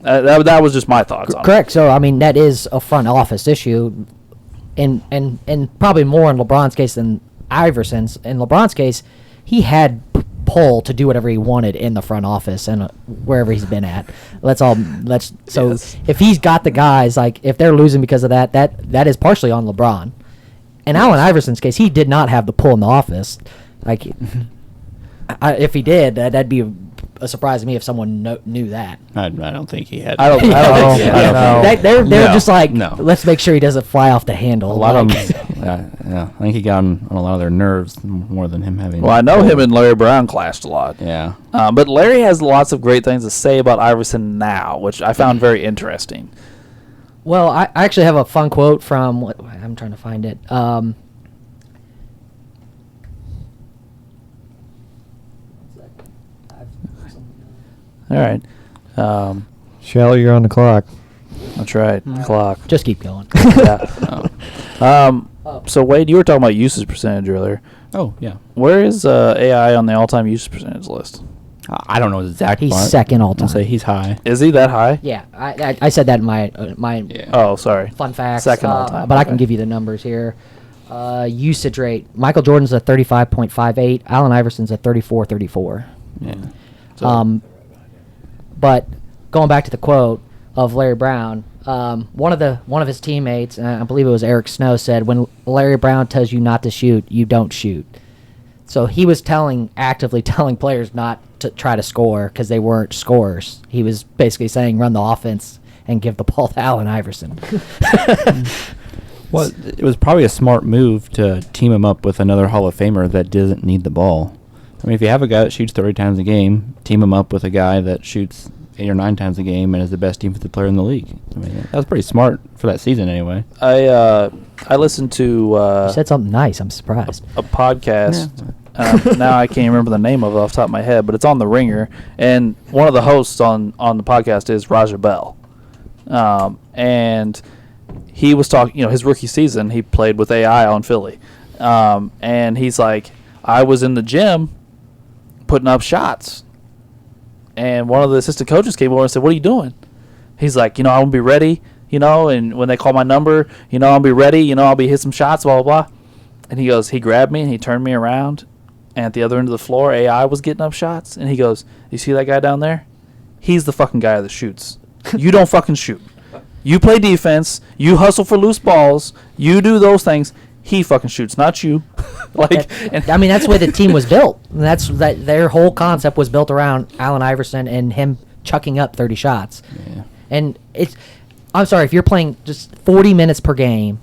That was just my thoughts on it. Correct. So, I mean, that is a front office issue, and probably more in LeBron's case than Iverson's. In LeBron's case, he had pull to do whatever he wanted in the front office and wherever he's been at. Yes. If he's got the guys, if they're losing because of that is partially on LeBron. In Allen Iverson's case, he did not have the pull in the office. If he did, that'd be a surprise to me if someone knew that. I don't think he had. I don't think he had. They're just let's make sure he doesn't fly off the handle. A lot of them, I think he got on a lot of their nerves more than him having. Well, I know him and Larry Brown clashed a lot. Yeah. But Larry has lots of great things to say about Iverson now, which I found very interesting. Well, I actually have a fun quote from, I'm trying to find it. All right. Schaller, you're on the clock. That's right. Clock. Just keep going. Yeah. So, Wade, you were talking about usage percentage earlier. Oh, yeah. Where is AI on the all-time usage percentage list? I don't know his exact He's part. second all-time. I'll say he's high. Is he that high? Yeah, I said that in my Yeah. Oh, sorry. fun facts. Second all-time. But I can give you the numbers here. Usage rate. Michael Jordan's a 35.58. Allen Iverson's a 34.34. Yeah. So, But going back to the quote of Larry Brown, one of his teammates, I believe it was Eric Snow, said, "When Larry Brown tells you not to shoot, you don't shoot." So he was actively telling players not to try to score because they weren't scorers. He was basically saying, "Run the offense and give the ball to Allen Iverson." Well, it was probably a smart move to team him up with another Hall of Famer that doesn't need the ball. I mean, if you have a guy that shoots 30 times a game, team him up with a guy that shoots 8 or 9 times a game and is the best defensive player in the league. I mean, that was pretty smart for that season anyway. I listened to You said something nice. I'm surprised. a podcast. Now I can't remember the name of it off the top of my head, but it's on the Ringer, and one of the hosts on the podcast is Raja Bell, and he was talking. His rookie season, he played with AI on Philly, and he's like, I was in the gym putting up shots, and one of the assistant coaches came over and said, "What are you doing?" He's like, "I want to be ready, and when they call my number, I'll be ready, I'll be hit some shots, blah blah blah." And he goes, he grabbed me and he turned me around. And at the other end of the floor, AI was getting up shots. And he goes, "You see that guy down there? He's the fucking guy that shoots. You don't fucking shoot. You play defense. You hustle for loose balls. You do those things. He fucking shoots, not you." That's the way the team was built. Their whole concept was built around Allen Iverson and him chucking up 30 shots. Yeah. And I'm sorry, if you're playing just 40 minutes per game,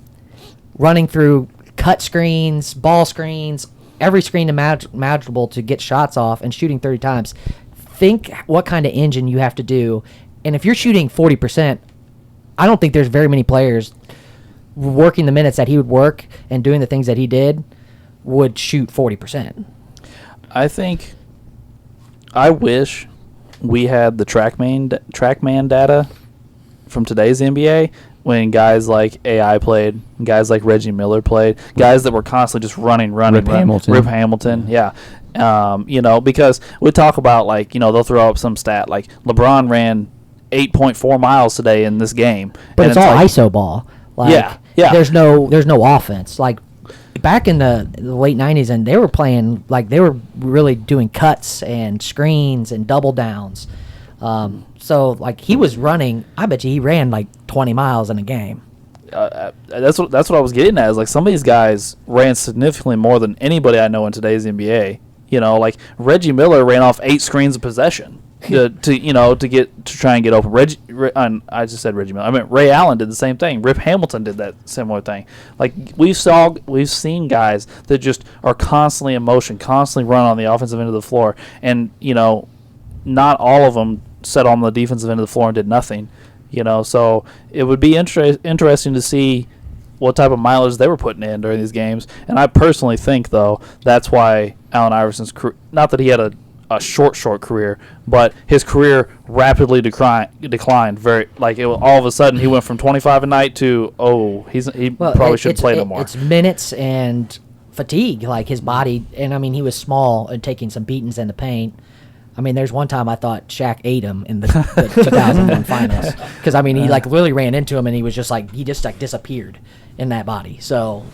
running through cut screens, ball screens, every screen imaginable to get shots off and shooting 30 times, think what kind of engine you have to do. And if you're shooting 40%, I don't think there's very many players working the minutes that he would work and doing the things that he did would shoot 40%. I wish we had the TrackMan data from today's NBA when guys like AI played, guys like Reggie Miller played, guys that were constantly just running. Rip Hamilton, yeah. Because we talk about, they'll throw up some stat like LeBron ran 8.4 miles today in this game. But it's all ISO ball. Yeah. There's no offense. Like back in the late 90s, and they were playing, they were really doing cuts and screens and double downs. So he was running. I bet you he ran 20 miles in a game. That's what I was getting at. Is some of these guys ran significantly more than anybody I know in today's NBA. Reggie Miller ran off 8 screens of possession to try and get open. I just said Reggie Miller. I meant Ray Allen did the same thing. Rip Hamilton did that similar thing. We've seen guys that just are constantly in motion, constantly run on the offensive end of the floor, and not all of them sat on the defensive end of the floor and did nothing, so it would be interesting to see what type of mileage they were putting in during these games. And I personally think, though, that's why Allen Iverson's career, not that he had a short career, but his career rapidly declined very, all of a sudden he went from 25 a night to, probably shouldn't play no more. It's minutes and fatigue, his body, and he was small and taking some beatings in the paint. There's one time I thought Shaq ate him in the 2001 finals because he literally ran into him and he was just disappeared in that body. So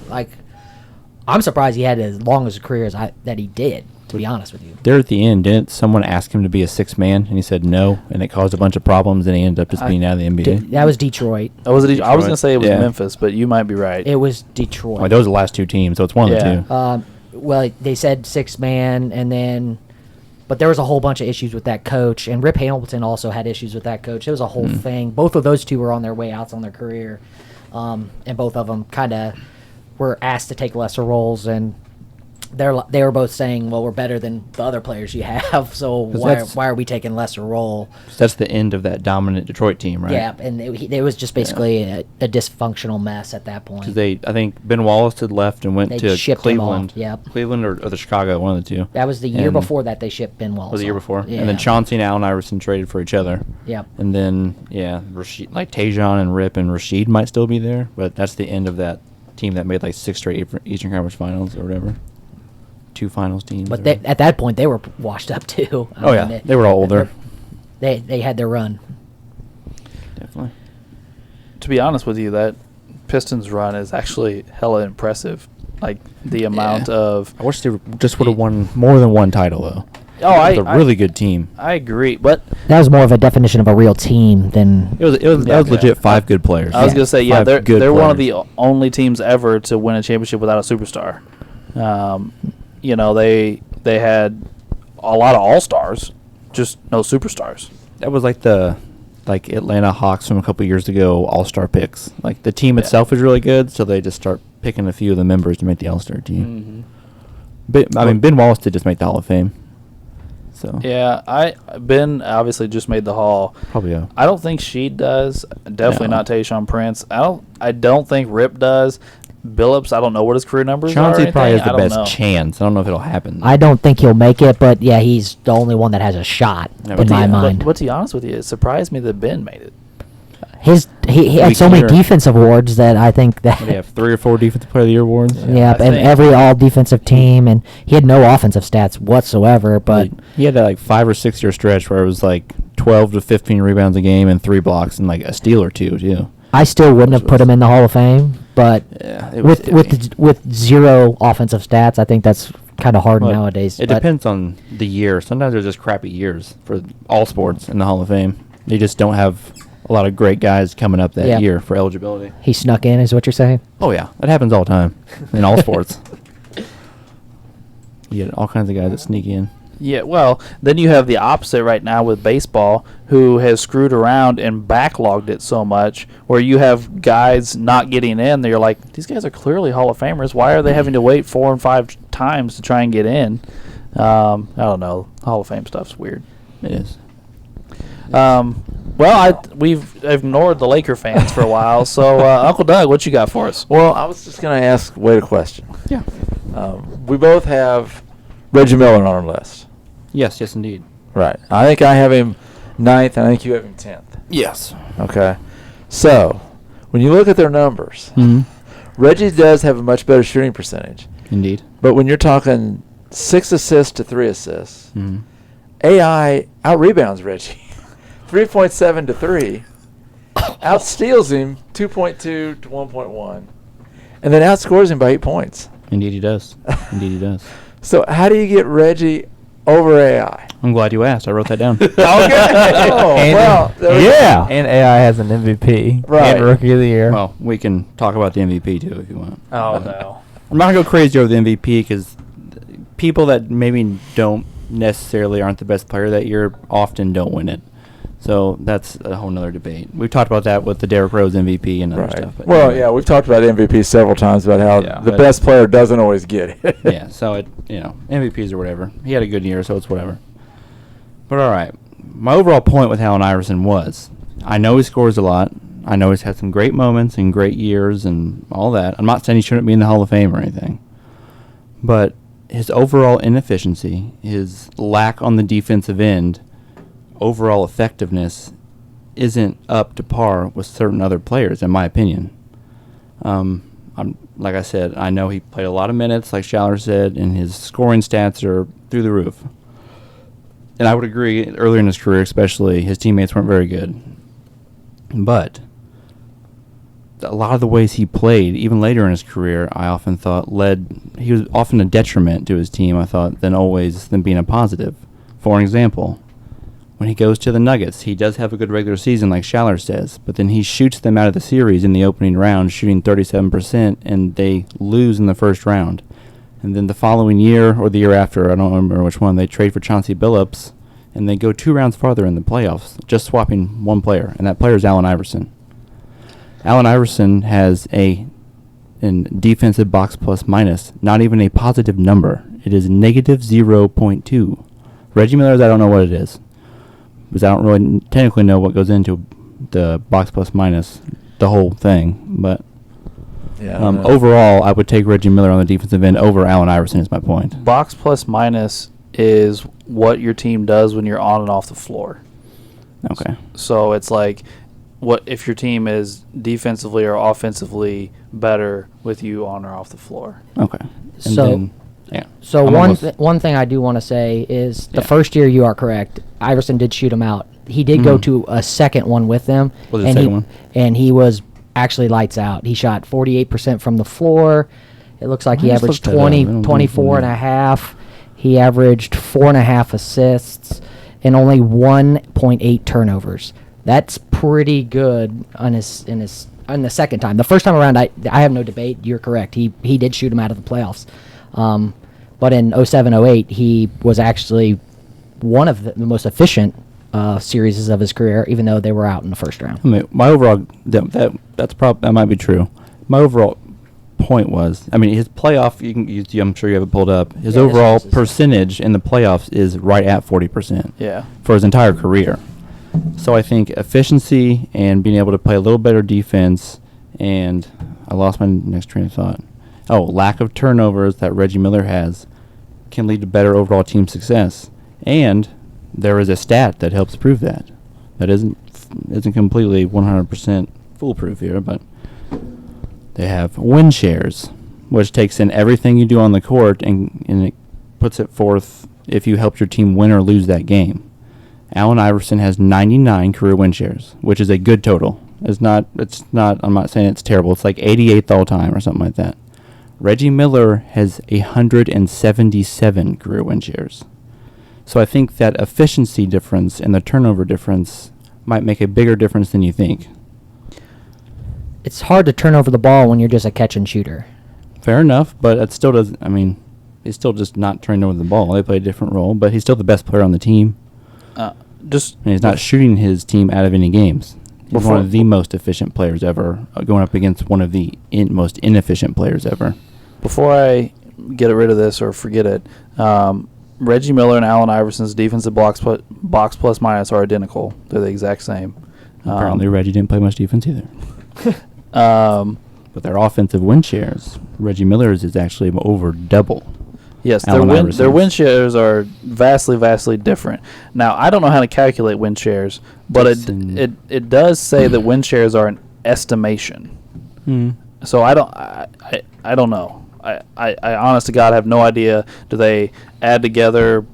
I'm surprised he had as long as a career that he did. To be honest with you, there at the end, didn't someone ask him to be a 6th man and he said no, and it caused a bunch of problems, and he ended up just being out of the NBA? That was Detroit. I was gonna say it was Memphis, but you might be right. It was Detroit. Well, those are the last 2 teams, so it's one of the 2. Well, they said 6th man, and then. But there was a whole bunch of issues with that coach, and Rip Hamilton also had issues with that coach. It was a whole thing. Both of those 2 were on their way outs on their career, and both of them kind of were asked to take lesser roles, and they were both saying, "Well, we're better than the other players you have, so why are we taking lesser role?" So that's the end of that dominant Detroit team, right? Yeah, and it was just basically a dysfunctional mess at that point. Because I think Ben Wallace had left and went to Cleveland. Yep. Cleveland or the Chicago, one of the 2. That was the year before that they shipped Ben Wallace. Was the year before? Yeah. And then Chauncey and Allen Iverson traded for each other. Yep. And then, Rasheed, Tajon and Rip and Rasheed might still be there, but that's the end of that team that made 6 straight Eastern Conference Finals or whatever. 2 finals teams. But at that point, they were washed up too. They were all older. They had their run. Definitely. To be honest with you, that Pistons run is actually hella impressive. The amount of. I wish they just would have won more than one title though. It was a really good team. I agree, but that was more of a definition of a real team than. It was legit 5 good players. I was gonna say they're one of the only teams ever to win a championship without a superstar. They had a lot of all-stars, just no superstars. That was the Atlanta Hawks from a couple years ago, all-star picks. The team itself is really good, so they just start picking a few of the members to make the all-star team. Mm-hmm. But Ben Wallace did just make the Hall of Fame. So Yeah, Ben obviously just made the Hall. probably I don't think she does. Definitely No. not Tayshaun Prince. I don't think Rip does. Billups, I don't know what his career numbers are. or Chauncey probably has anything. the I don't best know. chance. I don't know if it'll happen. I don't think he'll make it, but yeah, he's the only one that has a shot Yeah, in but my the- mind. But to be honest with you, it surprised me that Ben made it. He had Weak so many year. defense awards that I think that What do you have 3 or 4 defensive player of the year awards? yeah, I and think- every all defensive team, and he had no offensive stats whatsoever. But He had that like 5 or 6 year stretch where it was like 12 to 15 rebounds a game and 3 blocks and like a steal or 2 too. I still wouldn't have put him in the Hall of Fame. But Yeah, it was with zero offensive stats, I think that's kind of hard Well, nowadays. It but depends on the year. Sometimes they're just crappy years for all sports in the Hall of Fame. They just don't have a lot of great guys coming up that Yeah. year for eligibility. He snuck in, is what you're saying? Oh yeah, that happens all the time in all sports. You get all kinds of guys that sneak in. Yeah, well, then you have the opposite right now with baseball, who has screwed around and backlogged it so much, where you have guys not getting in. That you're like, these guys are clearly Hall of Famers. Why are they having to wait 4 and 5 times to try and get in? I don't know. Hall of Fame stuff's weird. It is. Well, we've ignored the Laker fans for a while. So, Uncle Doug, what you got for us? Well, I was just going to ask Wade a question. Yeah. We both have Reggie Miller on our list. Yes, indeed. Right. I think I have him 9th. I think you have him 10th. Yes. Okay. So, when you look at their numbers, Mm-hmm. Reggie does have a much better shooting percentage. Indeed. But when you're talking 6 assists to 3 assists, Mm-hmm. AI out-rebounds Reggie. 3.7 to 3. Out-steals him 2.2 to 1.1. And then outscores him by 8 points. Indeed he does. Indeed he does. So how do you get Reggie over AI? I'm glad you asked. I wrote that down. Okay. Oh, well, there we go. Yeah. And AI has an MVP Right. and Rookie of the Year. Well, we can talk about the MVP too if you want. Oh no. I'm not gonna go crazy over the MVP because people that maybe don't necessarily aren't the best player that year often don't win it. So that's a whole nother debate. We've talked about that with the Derrick Rose MVP and other Right. stuff. But Well, anyway. yeah, we've talked about MVP several times about how Yeah, the but- best player doesn't always get it. Yeah, so MVPs or whatever. He had a good year, so it's whatever. But all right, my overall point with Allen Iverson was, I know he scores a lot. I know he's had some great moments and great years and all that. I'm not saying he shouldn't be in the Hall of Fame or anything. But his overall inefficiency, his lack on the defensive end, overall effectiveness isn't up to par with certain other players, in my opinion. Like I said, I know he played a lot of minutes, like Schaller said, and his scoring stats are through the roof. And I would agree, earlier in his career especially, his teammates weren't very good. But a lot of the ways he played, even later in his career, I often thought he was often a detriment to his team, I thought, than being a positive. For an example, when he goes to the Nuggets, he does have a good regular season, like Schaller says, but then he shoots them out of the series in the opening round, shooting 37%, and they lose in the first round. And then the following year, or the year after, I don't remember which one, they trade for Chauncey Billups, and they go 2 rounds farther in the playoffs, just swapping one player, and that player is Allen Iverson. Allen Iverson has in defensive box plus minus, not even a positive number. It is negative 0.2. Reggie Miller's, I don't know what it is, because I don't really technically know what goes into the box plus minus, the whole thing. But Yeah, I don't know. overall, I would take Reggie Miller on the defensive end over Allen Iverson is my point. Box plus minus is what your team does when you're on and off the floor. Okay. So it's like, what if your team is defensively or offensively better with you on or off the floor? Okay. And So- then, yeah. So I'm almost- one thing I do want to say is the Yeah. first year you are correct. Iverson did shoot him out. He did go Mhm. to a second one with them, Was it the and second one? and he was actually lights out. He shot 48% from the floor. It looks like he I just averaged looked that up. I 20, don't 24 and know. a half. He averaged 4.5 assists and only 1.8 turnovers. That's pretty good on the second time. The first time around, I have no debate. You're correct. He did shoot him out of the playoffs. But in 07-08, he was actually one of the most efficient series of his career, even though they were out in the first round. I mean, my overall that might be true. My overall point was. I mean, his playoff. I'm sure you have it pulled up. His Yeah, overall this is- percentage in the playoffs is right at 40%. Yeah. For his entire career. So I think efficiency and being able to play a little better defense, and I lost my next train of thought. Oh, lack of turnovers that Reggie Miller has can lead to better overall team success. And there is a stat that helps prove that. That isn't completely 100% foolproof here, but they have win shares, which takes in everything you do on the court and it puts it forth if you helped your team win or lose that game. Allen Iverson has 99 career win shares, which is a good total. I'm not saying it's terrible. It's like 88th all time or something like that. Reggie Miller has 177 career win shares. So I think that efficiency difference and the turnover difference might make a bigger difference than you think. It's hard to turn over the ball when you're just a catch and shooter. Fair enough, but it still doesn't. I mean, he's still just not turning over the ball. They play a different role, but he's still the best player on the team. And he's not shooting his team out of any games. He's one of the most efficient players ever, going up against one of the most inefficient players ever. Before I get rid of this or forget it, Reggie Miller and Allen Iverson's defensive box plus minus are identical. They're the exact same. Apparently, Reggie didn't play much defense either. But their offensive win shares, Reggie Miller's is actually over double. Yes, Allen their Iverson's. win shares are vastly different. Now, I don't know how to calculate win shares, but it does say that win shares are an estimation. So I don't know. I honest to God have no idea. Do they add together,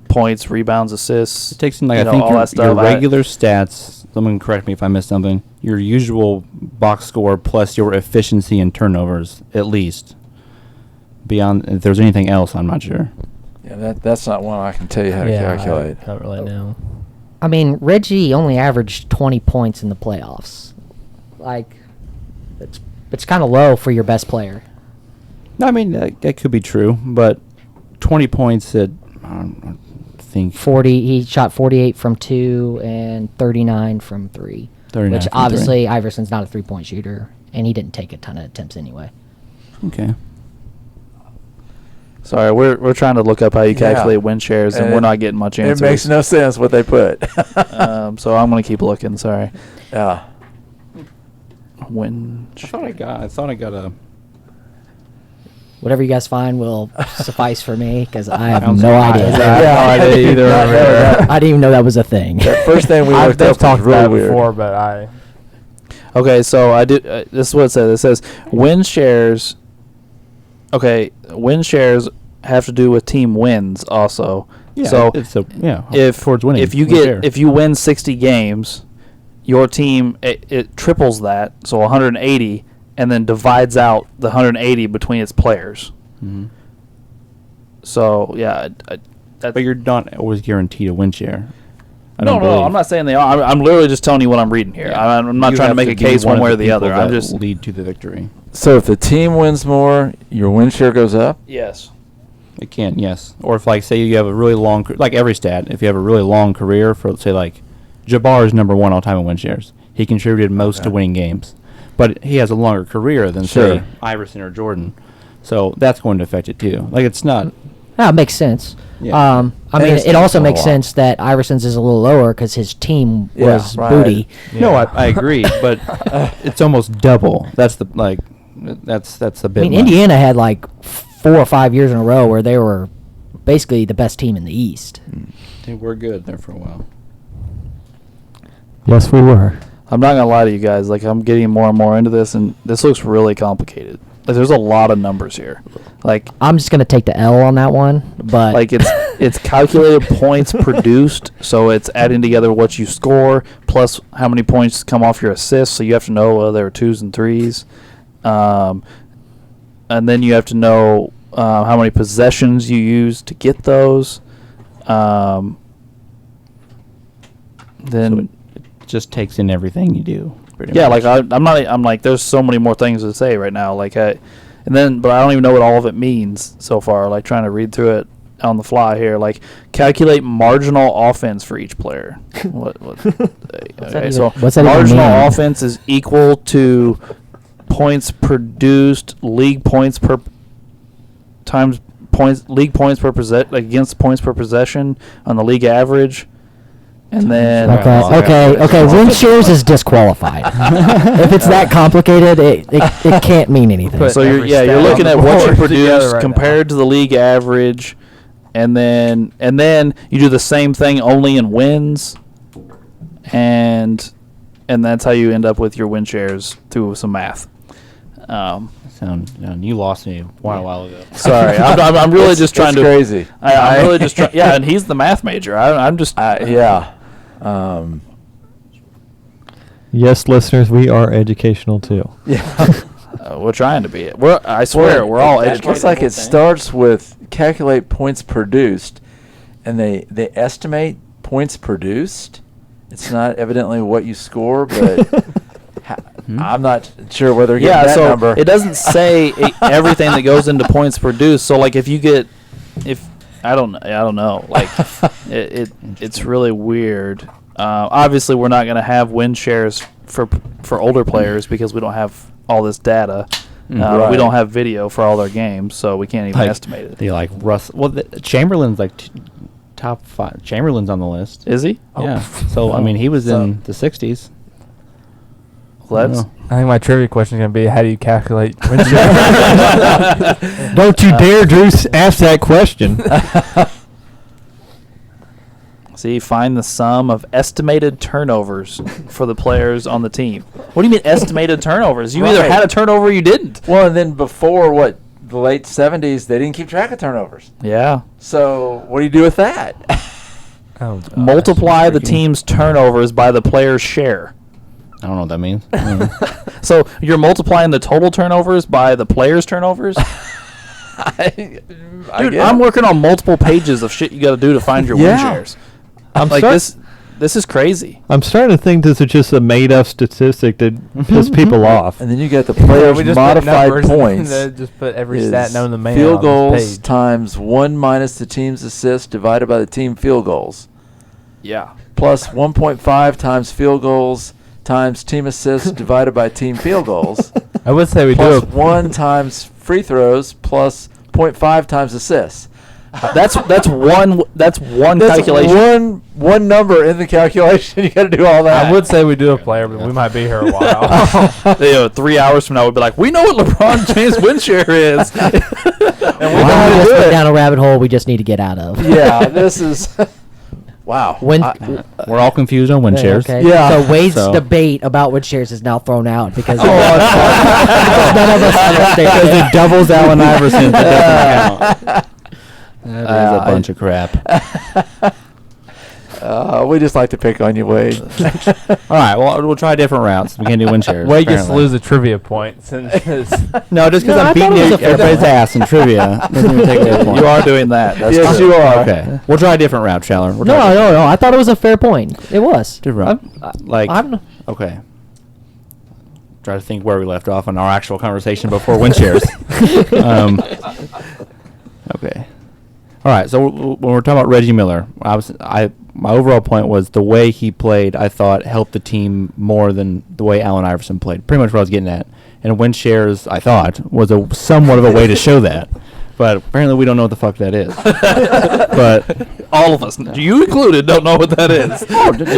points, rebounds, assists? It takes in I think all that your stuff. regular stats. Someone correct me if I missed something. Your usual box score plus your efficiency and turnovers, at least. Beyond, if there's anything else, I'm not sure. Yeah, that's not one I can tell you how to calculate. I don't really know. I mean, Reggie only averaged 20 points in the playoffs. Like, it's kind of low for your best player. No, I mean, that could be true, but 20 points at, I think... 40. He shot 48 from 2 and 39 from 3. 39 which from obviously 3. Iverson's not a three-point shooter, and he didn't take a ton of attempts anyway. Okay. Sorry, we're trying to look up how you calculate win shares, and we're not getting much answers. It makes no sense what they put. So I'm going to keep looking. Sorry. Yeah. Win. I thought I got a... Whatever you guys find will suffice for me, because I have Sounds no right. idea. I didn't either. I didn't even know that was a thing. The first thing we I've looked up was talked really about it weird. before, but I... Okay, so I did. This is what it says. It says win shares. Okay, win shares have to do with team wins also. Yeah, so if towards winning. if you win 60 games, your team it triples that, so 180, and then divides out the 180 between its players. Mm-hmm. So yeah, But you're not always guaranteed a win share. No, I'm not saying they are. I'm literally just telling you what I'm reading here. Yeah. I'm not You trying to have make a be case one of way or the people other. I'm that just lead to the victory. So if the team wins more, your win share goes up? yes. It can, yes. Or if, like, say you have a really long, like every stat, if you have a really long career for, say, like, Jabbar is number one all time in win shares. He contributed most to winning games. But he has a longer career than, say, Iverson or Jordan. So that's going to affect it, too. Like, it's not... That makes sense. Yeah. I mean, it also makes sense that Iverson's is a little lower because his team was booty. Yeah. No, I agree, but it's almost double. That's the, like, that's a bit I mean, much. Indiana had like 4 or 5 years in a row where they were basically the best team in the East. They were good there for a while. Yes, we were. I'm not gonna lie to you guys. Like, I'm getting more and more into this, and this looks really complicated. Like, there's a lot of numbers here. Like, I'm just gonna take the L on that one, but like it's calculated points produced, so it's adding together what you score plus how many points come off your assists. So you have to know whether there are 2s and 3s, and then you have to know how many possessions you use to get those. So Then it just takes in everything you do. Pretty yeah, much. like I'm like there's so many more things to say right now. Like but I don't even know what all of it means so far. Like, trying to read through it on the fly here. Like, calculate marginal offense for each player. What that okay, even- so what's that even marginal mean? offense is equal to points produced, league points per times points, league points per against points per possession on the league average, and then Okay. Win shares is disqualified. If it's that complicated, it can't mean anything. So you're looking at what you produce compared to the league average, and then you do the same thing only in wins, and that's how you end up with your win shares through some math. You lost me a while ago. Sorry, I'm really just trying to. Crazy. I'm really just trying. Yeah, and he's the math major. I'm just. Yeah. Yes, listeners, we are educational too. Yeah. We're trying to be. I swear, we're all educated. It looks like it starts with calculate points produced, and they estimate points produced. It's not evidently what you score, but I'm not sure whether they're getting that number. It doesn't say everything that goes into points produced. So like if I don't know. Like it's really weird. Obviously, we're not going to have win shares for older players because we don't have all this data. Right. We don't have video for all their games, so we can't even estimate it. They like Russ. Well, Chamberlain's like top 5. Chamberlain's on the list. Is he? Yeah. So I mean, he was in the 60s. Let's. I think my trivia question is going to be, how do you calculate win share? Don't you dare, Drew, ask that question. See, find the sum of estimated turnovers for the players on the team. What do you mean estimated turnovers? You either had a turnover or you didn't. Well, and then before the late 70s, they didn't keep track of turnovers. Yeah. So what do you do with that? Multiply the team's turnovers by the player's share. I don't know what that means. So you're multiplying the total turnovers by the player's turnovers? Dude, I'm working on multiple pages of shit you got to do to find your win shares. This is crazy. I'm starting to think this is just a made-up statistic to piss people off. And then you got the players' modified points. Just put every stat known to man field on goals this page. times 1 minus the team's assists divided by the team field goals. Yeah. Plus 1.5 times field goals times team assists divided by team field goals. I would say we plus do 1 times free throws plus 0.5 times assists. That's one calculation. One number in the calculation. You got to do all that. I would say we do a player, but we might be here a while. 3 hours from now, we'll be like, we know what LeBron James' win share is. And we Wow, we went down a rabbit hole we just need to get out of. Yeah, this is wow. We're all confused on win shares. Okay. Yeah. So Wade's So- debate about win shares is now thrown out because none of us understand. Because it doubles Allen Iverson. That is a bunch of crap. We just like to pick on you, Wade. All right, well, we'll try different routes. We can't do win shares. Wade gets to apparently. lose a trivia point. No, just because No, I I'm beating thought it was a fair everybody's point. ass in trivia doesn't even take away the point. You are doing that. That's Yes, true. you are. Okay, we'll try a different route, Schaller. We'll try No. I thought it was a fair point. It was. different route. I'm Okay. Try to think where we left off on our actual conversation before win shares. Okay. All right. So when we're talking about Reggie Miller, my overall point was the way he played, I thought, helped the team more than the way Allen Iverson played. Pretty much what I was getting at. And win shares, I thought, was somewhat of a way to show that. But apparently we don't know what the fuck that is. But All of us, you included, don't know what that is.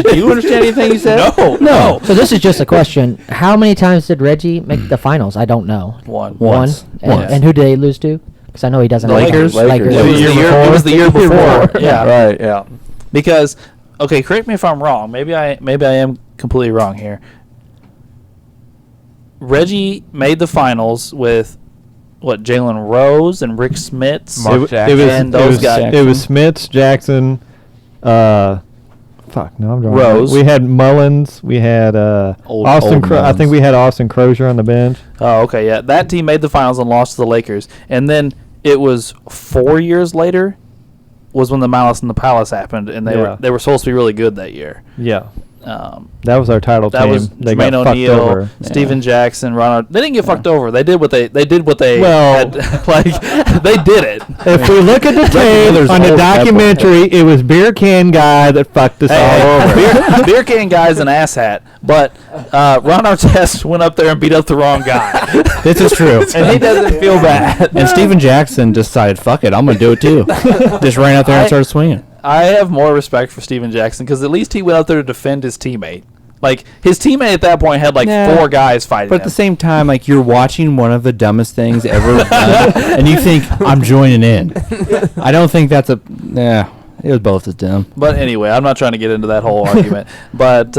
did you understand anything he said? No. So this is just a question. How many times did Reggie make the finals? I don't know. One. Once. And who did they lose to? Because I know he doesn't. Lakers. Lakers. It was the year before. Yeah. Right. Yeah. Because, okay, correct me if I'm wrong. Maybe I am completely wrong here. Reggie made the finals with Jalen Rose and Rick Smits. Mark Jackson. and those guys. It was Smits, Jackson, I'm drawing. Rose. We had Mullins. We had Old I think Mullins. we had Austin Crozier on the bench. Oh, okay, yeah. That team made the finals and lost to the Lakers. And then it was 4 years later was when the Malice in the Palace happened, and they were supposed to be really good that year. Yeah. That was our title that team. was They Jermaine got fucked O'Neal, over. Steven Jackson, Ron. They didn't get fucked over. They did what they Well- had, like they did it. If we look at the tape Miller's on the old documentary, it was beer can guy that fucked us all over. beer can guy's an asshat, but Ron Artest went up there and beat up the wrong guy. This is true. And he doesn't feel bad. And Steven Jackson decided, fuck it, I'm going to do it too. Just ran out there and started swinging. I have more respect for Steven Jackson because at least he went out there to defend his teammate. Like, his teammate at that point had, like, Yeah. 4 guys fighting But him. at the same time, like, you're watching one of the dumbest things ever done, and you think, I'm joining in. I don't think that's a... Yeah, it was both as dumb. But anyway, I'm not trying to get into that whole argument. But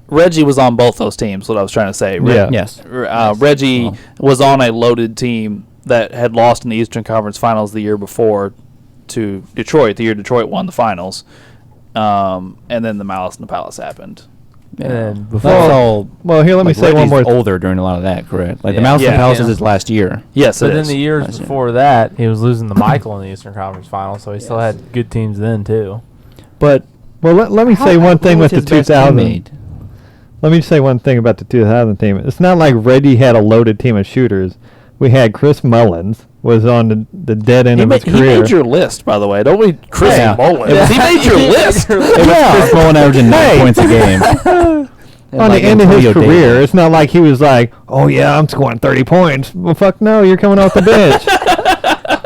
Reggie was on both those teams, what I was trying to say. Yeah. Yes. Reggie was on a loaded team that had lost in the Eastern Conference Finals the year before to Detroit, the year Detroit won the finals. And then the Malice in the Palace happened. And then That's before all... Well, here, let me like, say one Reggie's more. older during a lot of that, correct? Like, Yeah. the Mouse and Yeah. Palace Yeah. is his last year. Yes, But it then is. the years Last year. before that, he was losing to Michael in the Eastern Conference Final, so he still had good teams then too. But... Well, let me say one thing who with was the his best 2000. teammate? Let me say one thing about the 2000 team. It's not like Reggie had a loaded team of shooters. We had Chris Mullins was on the dead end He of his made career. your list, by the way. Don't we, Chris Yeah. Mullins? He made your list. It was Chris Mullin averaging 9 points a game. And, On like, the end of his Antonio career, Davis. it's not like he was like, "Oh yeah, I'm scoring 30 points." Well, fuck no, you're coming off the bench.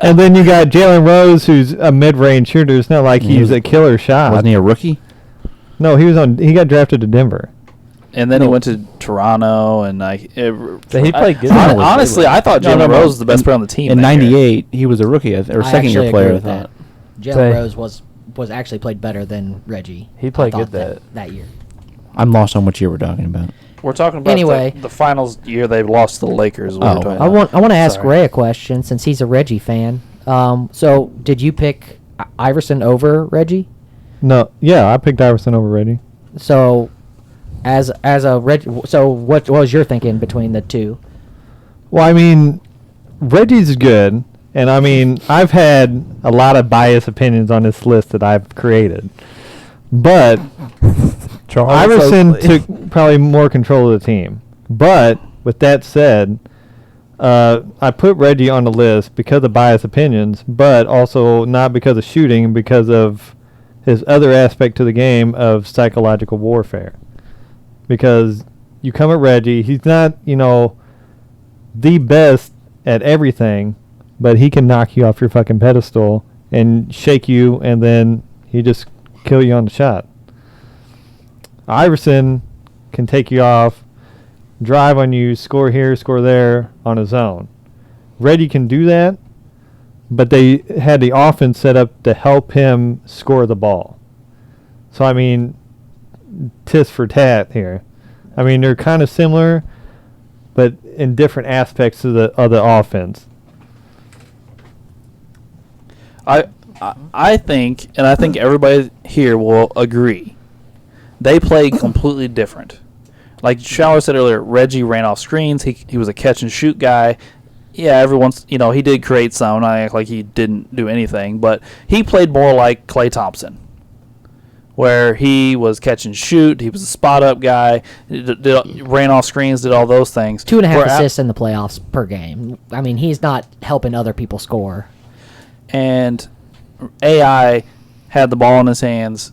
And then you got Jalen Rose, who's a mid-range shooter. It's not like He he's was- a killer shot. Wasn't he a rookie? No, he was on. He got drafted to Denver. And then he went to Toronto, and like So he played good. Honestly, I thought No, Jalen no, no. Rose was the best player on the team. In that year. '98, he was a rookie, or I second-year actually player, agree I with thought. that. Jalen Say- Rose was actually played better than Reggie. He played I thought good that year. I'm lost on what year we're talking about. We're talking about Anyway. the finals year they lost to the Lakers. is what Oh, we're talking I about. want to ask Sorry. Ray a question since he's a Reggie fan. So did you pick Iverson over Reggie? No, yeah, I picked Iverson over Reggie. So as a Reggie, so what was your thinking between the two? Well, I mean, Reggie's good, and I mean, I've had a lot of biased opinions on this list that I've created, but Iverson took probably more control of the team. But with that said, I put Reggie on the list because of biased opinions, but also not because of shooting, because of his other aspect to the game of psychological warfare. Because you come at Reggie, he's not, the best at everything, but he can knock you off your fucking pedestal and shake you, and then he just kill you on the shot. Iverson can take you off, drive on you, score here, score there on his own. Reggie can do that, but they had the offense set up to help him score the ball. So, I mean, tis for tat here. I mean, they're kind of similar, but in different aspects of the offense. I think, and I think everybody here will agree, they played completely different. Like Schaller said earlier, Reggie ran off screens. He was a catch and shoot guy. Yeah, every once, he did create some. I act like he didn't do anything, but he played more like Klay Thompson, where he was catch and shoot. He was a spot up guy. Ran off screens, did all those things. 2.5 assists in the playoffs per game. I mean, he's not helping other people score. And AI had the ball in his hands.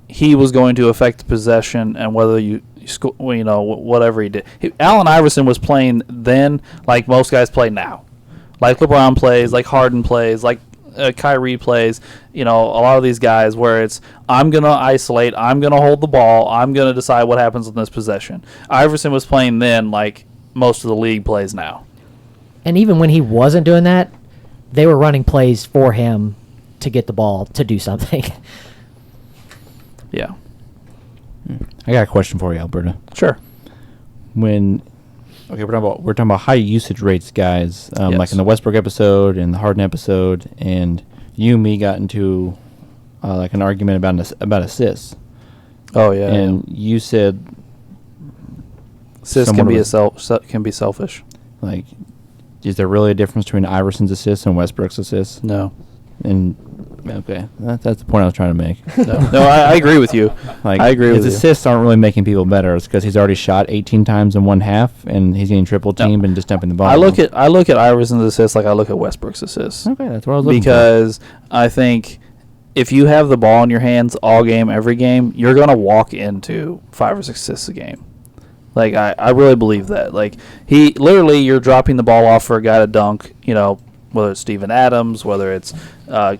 He was going to affect the possession, and whether you score, whatever he did. Allen Iverson was playing then like most guys play now, like LeBron plays, like Harden plays, like Kyrie plays. A lot of these guys where it's I'm gonna isolate, I'm gonna hold the ball, I'm gonna decide what happens in this possession. Iverson was playing then like most of the league plays now. And even when he wasn't doing that, they were running plays for him to get the ball to do something. Yeah, I got a question for you, Alberta. sure. We're talking about high usage rates, guys. Like Yes. in the Westbrook episode and the Harden episode, and you and me got into like an argument about assists. Oh yeah, And you said assists someone can be selfish. is there really a difference between Iverson's assists and Westbrook's assists? No. And Okay, that's the point I was trying to make. No, I agree with you. Like, I agree with his you. assists aren't really making people better. It's because he's already shot 18 times in one half, and he's getting triple teamed and just dumping the ball. I look at Iverson's assists like I look at Westbrook's assists. Okay, that's what I was looking Because I think if you have the ball in your hands all game, every game, you're gonna walk into 5 or 6 assists a game. Like I really believe that. Like you're dropping the ball off for a guy to dunk. You know, whether it's Steven Adams, whether it's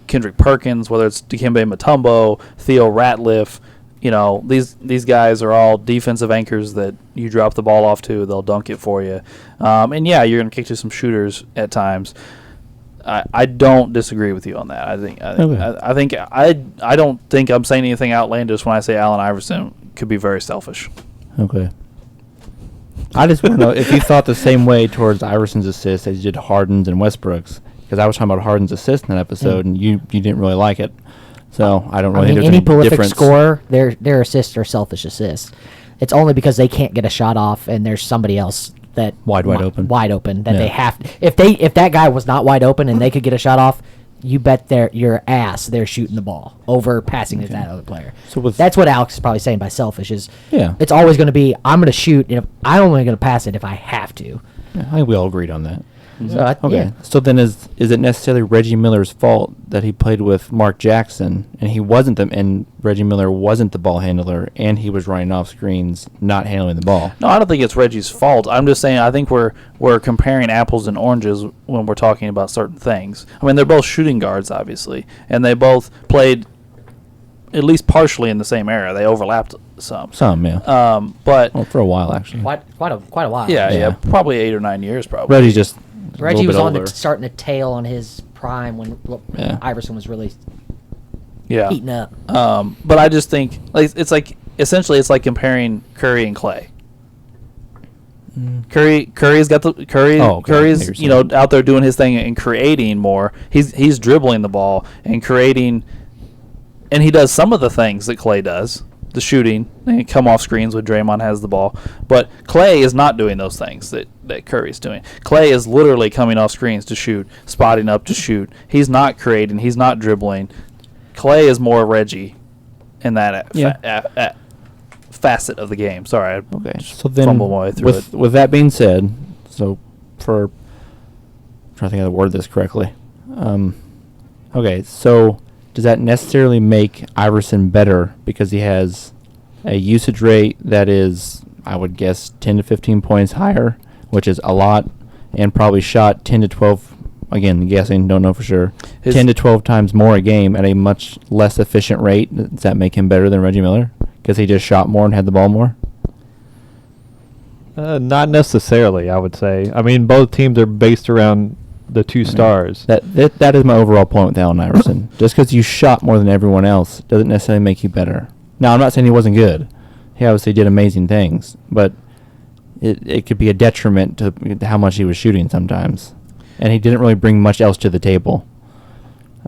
Kendrick Perkins, whether it's Dikembe Mutombo, Theo Ratliff. You know, these guys are all defensive anchors that you drop the ball off to, they'll dunk it for you. And yeah, you're going to kick to some shooters at times. I don't disagree with you on that. I don't think I'm saying anything outlandish when I say Allen Iverson could be very selfish. Okay. I just want to know if you thought the same way towards Iverson's assists as you did Harden's and Westbrook's, because I was talking about Harden's assist in that episode, and you didn't really like it. So I don't really think there's any any prolific difference. scorer, their assists are selfish assists. It's only because they can't get a shot off, and there's somebody else that Wide open. that Yeah. they have. If that guy was not wide open and they could get a shot off, you bet your ass they're shooting the ball over passing to that other player. So with- That's what Alex is probably saying by selfish is. Yeah. It's always going to be I'm going to shoot. I'm only going to pass it if I have to. Yeah, I think we all agreed on that. So Okay. yeah. So then is it necessarily Reggie Miller's fault that he played with Mark Jackson and and Reggie Miller wasn't the ball handler and he was running off screens, not handling the ball? No, I don't think it's Reggie's fault. I'm just saying I think we're comparing apples and oranges when we're talking about certain things. I mean, they're both shooting guards, obviously, and they both played at least partially in the same era. They overlapped some. Some, yeah. But Well, for a while, actually. Quite a while. yeah, probably 8 or 9 years, probably. Reggie's just a Reggie little was bit on older. starting to tail on his prime when Yeah. Iverson was really Yeah. heating up. But I just think it's like essentially it's like comparing Curry and Clay. Curry's got the Curry. Oh, okay. Curry's You're out there doing his thing and creating more. He's dribbling the ball and creating, and he does some of the things that Clay does. The shooting, and come off screens when Draymond has the ball. But Clay is not doing those things that Curry's doing. Clay is literally coming off screens to shoot, spotting up to shoot. He's not creating. He's not dribbling. Clay is more Reggie in that facet of the game. Sorry, I Okay. just So then, fumbled my way through it. with that being said, so I'm trying to think how to word this correctly. Okay, so does that necessarily make Iverson better because he has a usage rate that is, I would guess, 10 to 15 points higher, which is a lot, and probably shot 10 to 12, again, guessing, don't know for sure, 10 to 12 times more a game at a much less efficient rate? Does that make him better than Reggie Miller because he just shot more and had the ball more? Not necessarily, I would say. I mean, both teams are based around the two stars. That is my overall point with Allen Iverson. Just because you shot more than everyone else doesn't necessarily make you better. Now, I'm not saying he wasn't good. He obviously did amazing things, but it could be a detriment to how much he was shooting sometimes. And he didn't really bring much else to the table.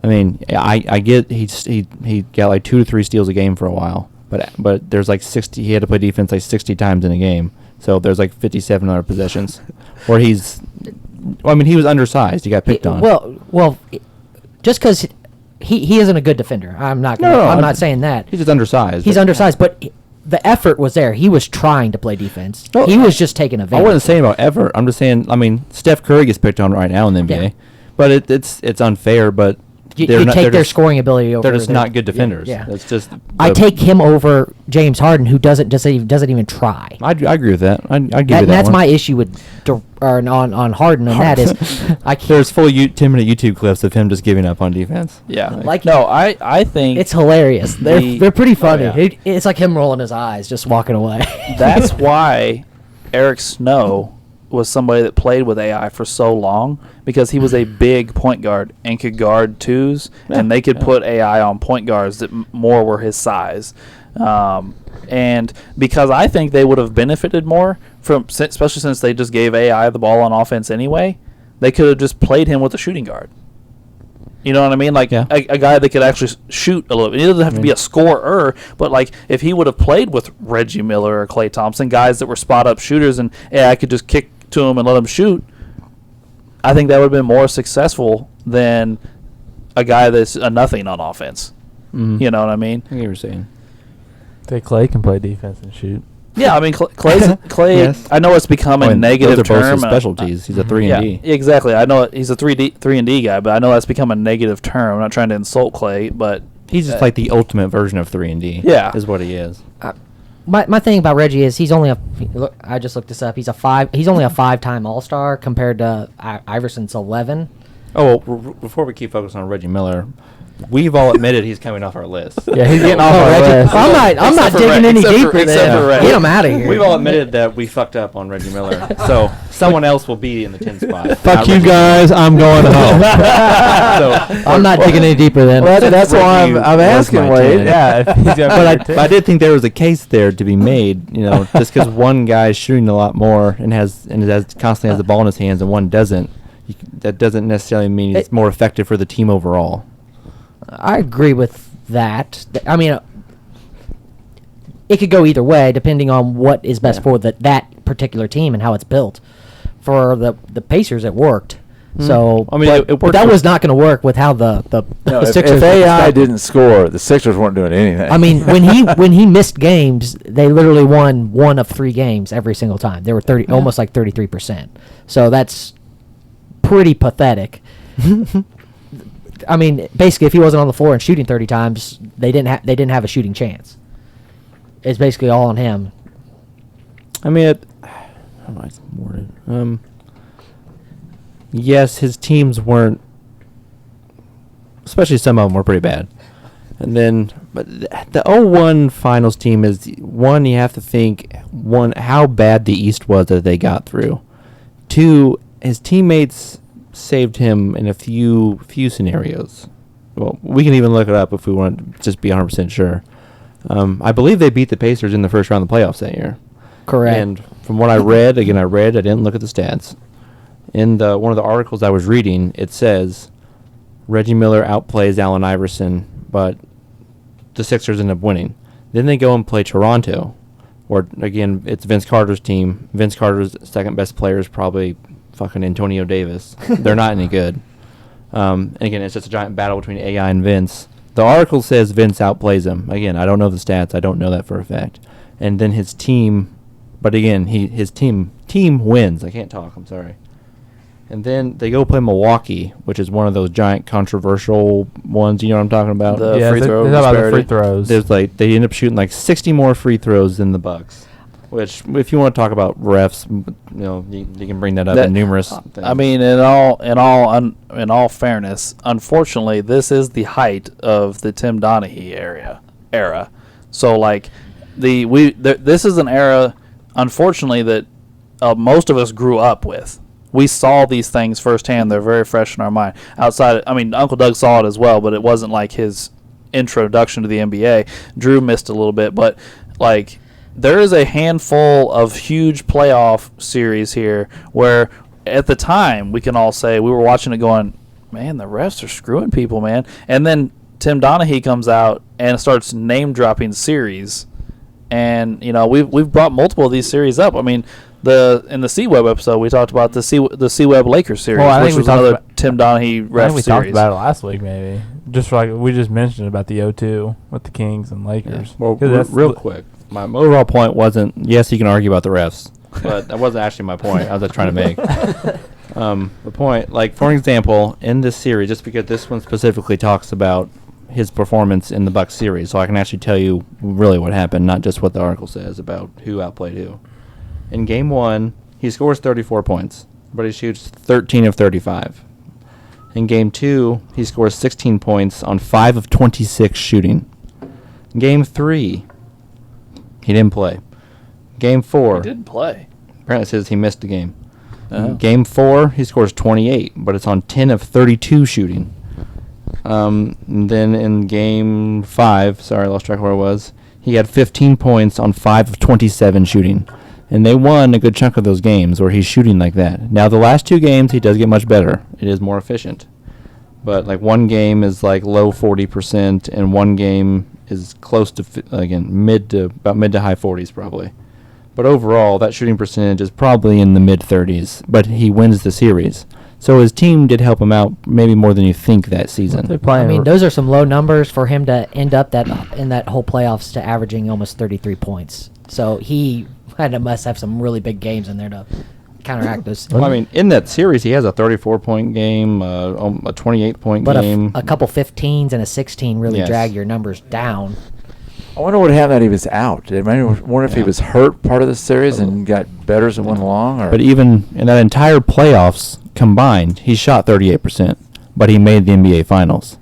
I mean, I get he got like 2 to 3 steals a game for a while, but there's like 60. He had to play defense like 60 times in a game, so there's like 57 other possessions where he's. Well, I mean, he was undersized. He got picked on. Well, just because he isn't a good defender, I'm not saying that. He's just undersized. He's undersized, but the effort was there. He was trying to play defense. No, he was just taking I advantage. wasn't saying about effort. I'm just saying. I mean, Steph Curry gets picked on right now in the NBA, Yeah. but it's unfair. But You they're take their just- scoring ability over. They're just their- not good defenders. Yeah. That's just. I the- take him over James Harden, who doesn't even try. I agree with that. I give you that That's one. my issue with on Harden, and that is I can't. There's full 10-minute YouTube clips of him just giving up on defense. Yeah. Like- No, I think It's hilarious. The- They're pretty funny. Oh, yeah. It's like him rolling his eyes, just walking away. that's why Eric Snow was somebody that played with AI for so long, because he was a big point guard and could guard twos, and they could put AI on point guards that more were his size. And because I think they would have benefited more from, especially since they just gave AI the ball on offense anyway, they could have just played him with a shooting guard. You know what I mean? Like Yeah. a guy that could actually shoot a little bit. He doesn't have to be a scorer, but like if he would have played with Reggie Miller or Klay Thompson, guys that were spot up shooters, and I could just kick to him and let him shoot, I think that would have been more successful than a guy that's a nothing on offense. Mm-hmm. You know what I mean? I get what you're saying. Clay can play defense and shoot. Yeah, I mean Clay. Yes. I know it's become a negative those are both term. his specialties. He's a 3 and D. Yeah, exactly. I know he's a 3 and D guy, but I know that's become a negative term. I'm not trying to insult Clay, but He's just like the ultimate version of 3 and D. Yeah. Is what he is. My thing about Reggie is he's only look. I just looked this up. He's only a 5-time All-Star compared to Iverson's 11. Oh, well, before we keep focusing on Reggie Miller, we've all admitted he's coming off our list. Yeah, he's getting off our Reggie. list. I'm not for digging Re- any except for- deeper except than for Reggie. get him out of here. We've all admitted that we fucked up on Reggie Miller. So someone else will be in the 10th spot. Fuck not you Reggie guys. I'm going home. So, I'm not digging any deeper than. Well, that's why Reggie I'm was asking my Wade. 10. Yeah, if he's gonna but I did think there was a case there to be made, just because one guy's shooting a lot more and constantly has the ball in his hands and one doesn't. That doesn't necessarily mean he's more effective for the team overall. I agree with that. I mean, it could go either way depending on what is best for that particular team and how it's built. For the Pacers, it worked. So, I mean, but it worked that for- was not going to work with how the No, if Sixers. AI were didn't score, the Sixers weren't doing anything. I mean, when he missed games, they literally won 1 of 3 games every single time. They were almost like 33%. So that's pretty pathetic. I mean, basically, if he wasn't on the floor and shooting 30 times, they didn't have a shooting chance. It's basically all on him. I mean, how do I word it? Yes, his teams weren't, especially some of them were pretty bad. And then, but the 0-1 finals team is, one, you have to think, one, how bad the East was that they got through. 2, his teammates saved him in a few scenarios. Well, we can even look it up if we want to just be 100% sure. I believe they beat the Pacers in the first round of the playoffs that year. Correct. And from what I read, I didn't look at the stats. In one of the articles I was reading, it says Reggie Miller outplays Allen Iverson, but the Sixers end up winning. Then they go and play Toronto, where, again, it's Vince Carter's team. Vince Carter's second best player is probably fucking Antonio Davis. They're not any good. And again, it's just a giant battle between AI and Vince. The article says Vince outplays him. Again, I don't know the stats. I don't know that for a fact. And then his team, but again, his team wins. I can't talk. I'm sorry. And then they go play Milwaukee, which is one of those giant controversial ones. You know what I'm talking about? The yeah, free throw they talk about the disparity. free throws. There's they end up shooting like 60 more free throws than the Bucks. Which, if you want to talk about refs, you can bring that up in numerous things. I mean, in all fairness, unfortunately, this is the height of the Tim Donaghy era. So like, this is an era, unfortunately, that most of us grew up with. We saw these things firsthand. They're very fresh in our mind. Uncle Doug saw it as well, but it wasn't like his introduction to the NBA. Drew missed a little bit, but like, there is a handful of huge playoff series here where at the time we can all say we were watching it going, man, the refs are screwing people, man. And then Tim Donaghy comes out and starts name dropping series. And we've brought multiple of these series up. I mean, in the C-Web episode we talked about the C-Web Lakers series, Well, I which think we was talked another about- Tim Donaghy I ref think we series. talked about it last week, maybe. Just like we just mentioned about the 0-2 with the Kings and Lakers. Well, 'Cause that's real quick, my overall point wasn't, yes, you can argue about the refs, but that wasn't actually my point I was just trying to make. The point, like, for example, in this series, just because this one specifically talks about his performance in the Bucks series, so I can actually tell you really what happened, not just what the article says about who outplayed who. In Game 1, he scores 34 points, but he shoots 13 of 35. In Game 2, he scores 16 points on 5 of 26 shooting. Game 3, he didn't play. Game 4, He didn't play. apparently it says he missed the game. Oh. Game 4, he scores 28, but it's on 10 of 32 shooting. And then in Game 5, sorry, I lost track of where I was, he had 15 points on 5 of 27 shooting. And they won a good chunk of those games where he's shooting like that. Now, the last 2 games, he does get much better. It is more efficient. But, like, one game is, like, low 40%, and one game is close to, again, mid to high 40s probably. But overall, that shooting percentage is probably in the mid-30s. But he wins the series. So his team did help him out maybe more than you think that They're season. playing. I mean, those are some low numbers for him to end up in that whole playoffs to averaging almost 33 points. So he must have some really big games in there to counteract those. Well, I mean, in that series, he has a 34-point game, a 28-point But game. a couple 15s and a 16 really Yes. drag your numbers down. I wonder what happened that he was out. I wonder if he Yeah. was hurt part of the series and got better as it went along. Or But even in that entire playoffs combined, he shot 38%, but he made the NBA Finals.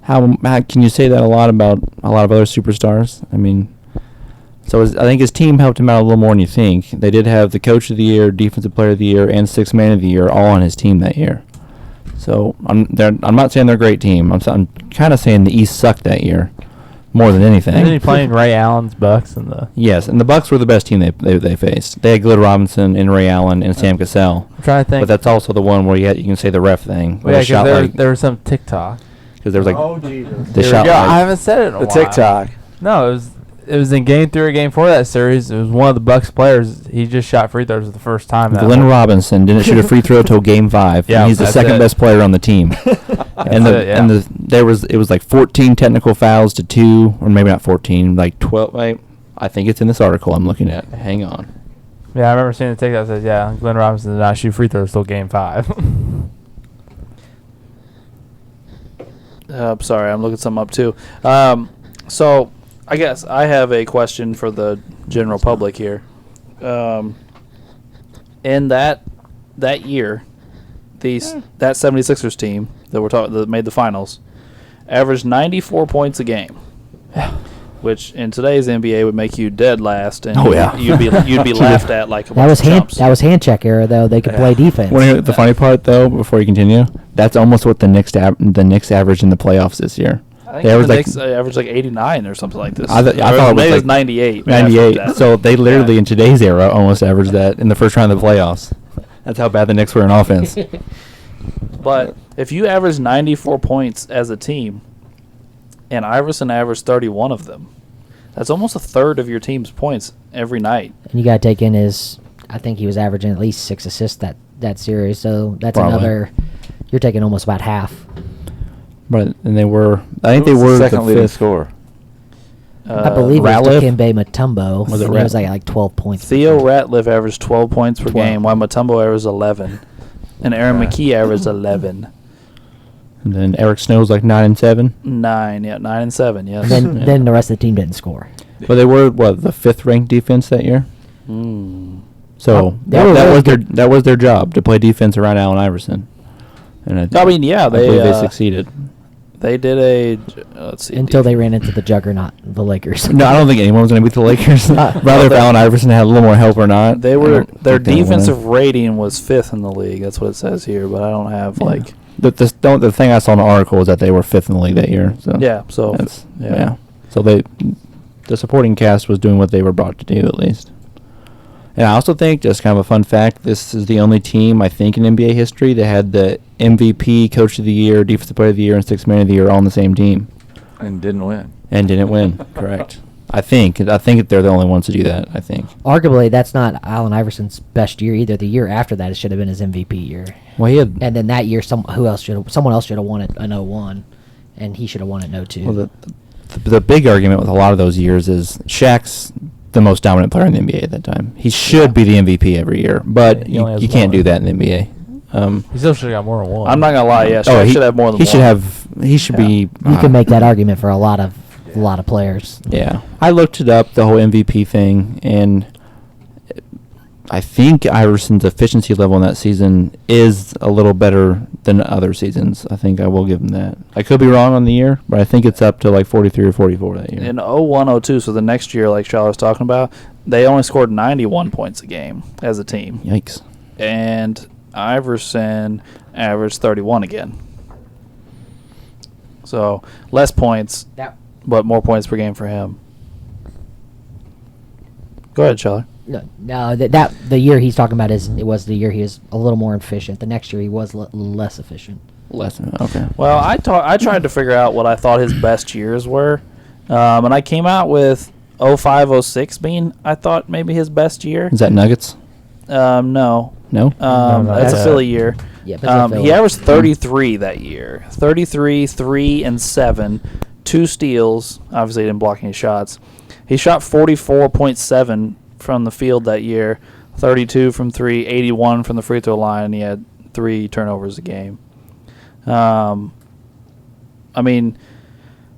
How can you say that a lot about a lot of other superstars? I mean, I think his team helped him out a little more than you think. They did have the Coach of the Year, Defensive Player of the Year, and Sixth Man of the Year all on his team that year. So I'm not saying they're a great team. I'm kind of saying the East sucked that year more than anything. And then he playing Ray Allen's Bucks and the. Yes, and the Bucks were the best team they faced. They had Glenn Robinson and Ray Allen and Sam Cassell. I'm trying to think. But that's also the one where you can say the ref thing. Well, where yeah, they shot because there was some TikTok. because there was like Oh Jesus! they Here shot we go. like- I haven't said it in a the while. TikTok. No, it was in game 3 or game 4 of that series. It was one of the Bucks players. He just shot free throws for the first time. that Glenn whole- Robinson didn't shoot a free throw till game 5. Yeah, and he's the that's second it. best player on the team. and it was like 14 technical fouls to 2, or maybe not 14, like 12. I think it's in this article I'm looking at. Hang on. Yeah, I remember seeing the TikTok that says, yeah, Glenn Robinson did not shoot free throws till game 5. Sorry, I'm looking something up too. So I guess I have a question for the general public here. In that year, that 76ers team that made the finals averaged 94 points a game. Which in today's NBA would make you dead last, and Oh, yeah. you'd be laughed at like a That was bunch of chumps. hand check era though. They could play defense. Want to hear the funny part though? Before you continue, that's almost what the Knicks averaged in the playoffs this year. I think They averaged the like Knicks averaged like 89 or something like this. I thought it was maybe like 98. 98. So they literally in today's era almost averaged that in the first round of the playoffs. That's how bad the Knicks were in offense. But if you average 94 points as a team, and Iverson averaged 31 of them, that's almost a third of your team's points every night. And you got to take in I think he was averaging at least 6 assists that series. So that's Probably. another. You're taking almost about half. But and they were. I think Who they was were the the second leading fifth. scorer. I believe it was Ratliff? Dikembe Mutombo. Was it and it was Ratliff? like 12 points. per Theo game. Ratliff averaged 12 points per 12. game, while Mutombo averaged 11. And Aaron Right. McKee averaged 11. And then Eric Snow was like 9 and 7. 9 and 7, yes. And then the rest of the team didn't score. But they were the 5th ranked defense that year. Mm. So they were that really was good. that was their job to play defense around Allen Iverson. And I mean, yeah, I believe they they succeeded. they did let's see. Until they ran into the juggernaut, the Lakers. No, I don't think anyone was going to beat the Lakers. Rather if Allen Iverson had a little more help or not. They I were don't their think they would've won. defensive rating was 5th in the league. That's what it says here, but I don't have like The thing I saw in the article was that they were 5th in the league that year. So yeah. So that's yeah. yeah. So the supporting cast was doing what they were brought to do at least. And I also think, just kind of a fun fact, this is the only team I think in NBA history that had the MVP, Coach of the Year, Defensive Player of the Year, and Sixth Man of the Year all on the same team And didn't win. and didn't win. Correct. I think they're the only ones to do that. I think. Arguably, that's not Allen Iverson's best year either. The year after that, it should have been his MVP year. Well, he had. And then that year, someone else should have won it in 01, and he should have won it in 02. Well, the big argument with a lot of those years is Shaq's the most dominant player in the NBA at that time. He should be the MVP every year, but He only has you can't one. do that in the NBA. He still should have got more than one. I'm not gonna lie. Yeah, Shaq he should have more than he one. should have. He should Yeah. be. you can make that argument for a lot of players. Yeah, I looked it up, the whole MVP thing, and I think Iverson's efficiency level in that season is a little better than other seasons. I think I will give him that. I could be wrong on the year, but I think it's up to like 43 or 44 that year. In 01-02, so the next year, like Schaller was talking about, they only scored 91 points a game as a team, Yikes. and Iverson averaged 31 again. So less points, but more points per game for him. Go ahead, Schaller. No, that the year he's talking about was the year he was a little more efficient. The next year he was less efficient. Less. Okay. Well, I tried to figure out what I thought his best years were, and I came out with 05-06 being, I thought, maybe his best year. Is that Nuggets? No. No. No, That's a that's- Philly year. Yeah, but it's a He Philly. averaged 33 that year. 33, 3 and 7, 2 steals. Obviously, he didn't block any shots. He shot 44.7 from the field that year, 32 from 3, 81 from the free throw line, and he had 3 turnovers a game. I mean,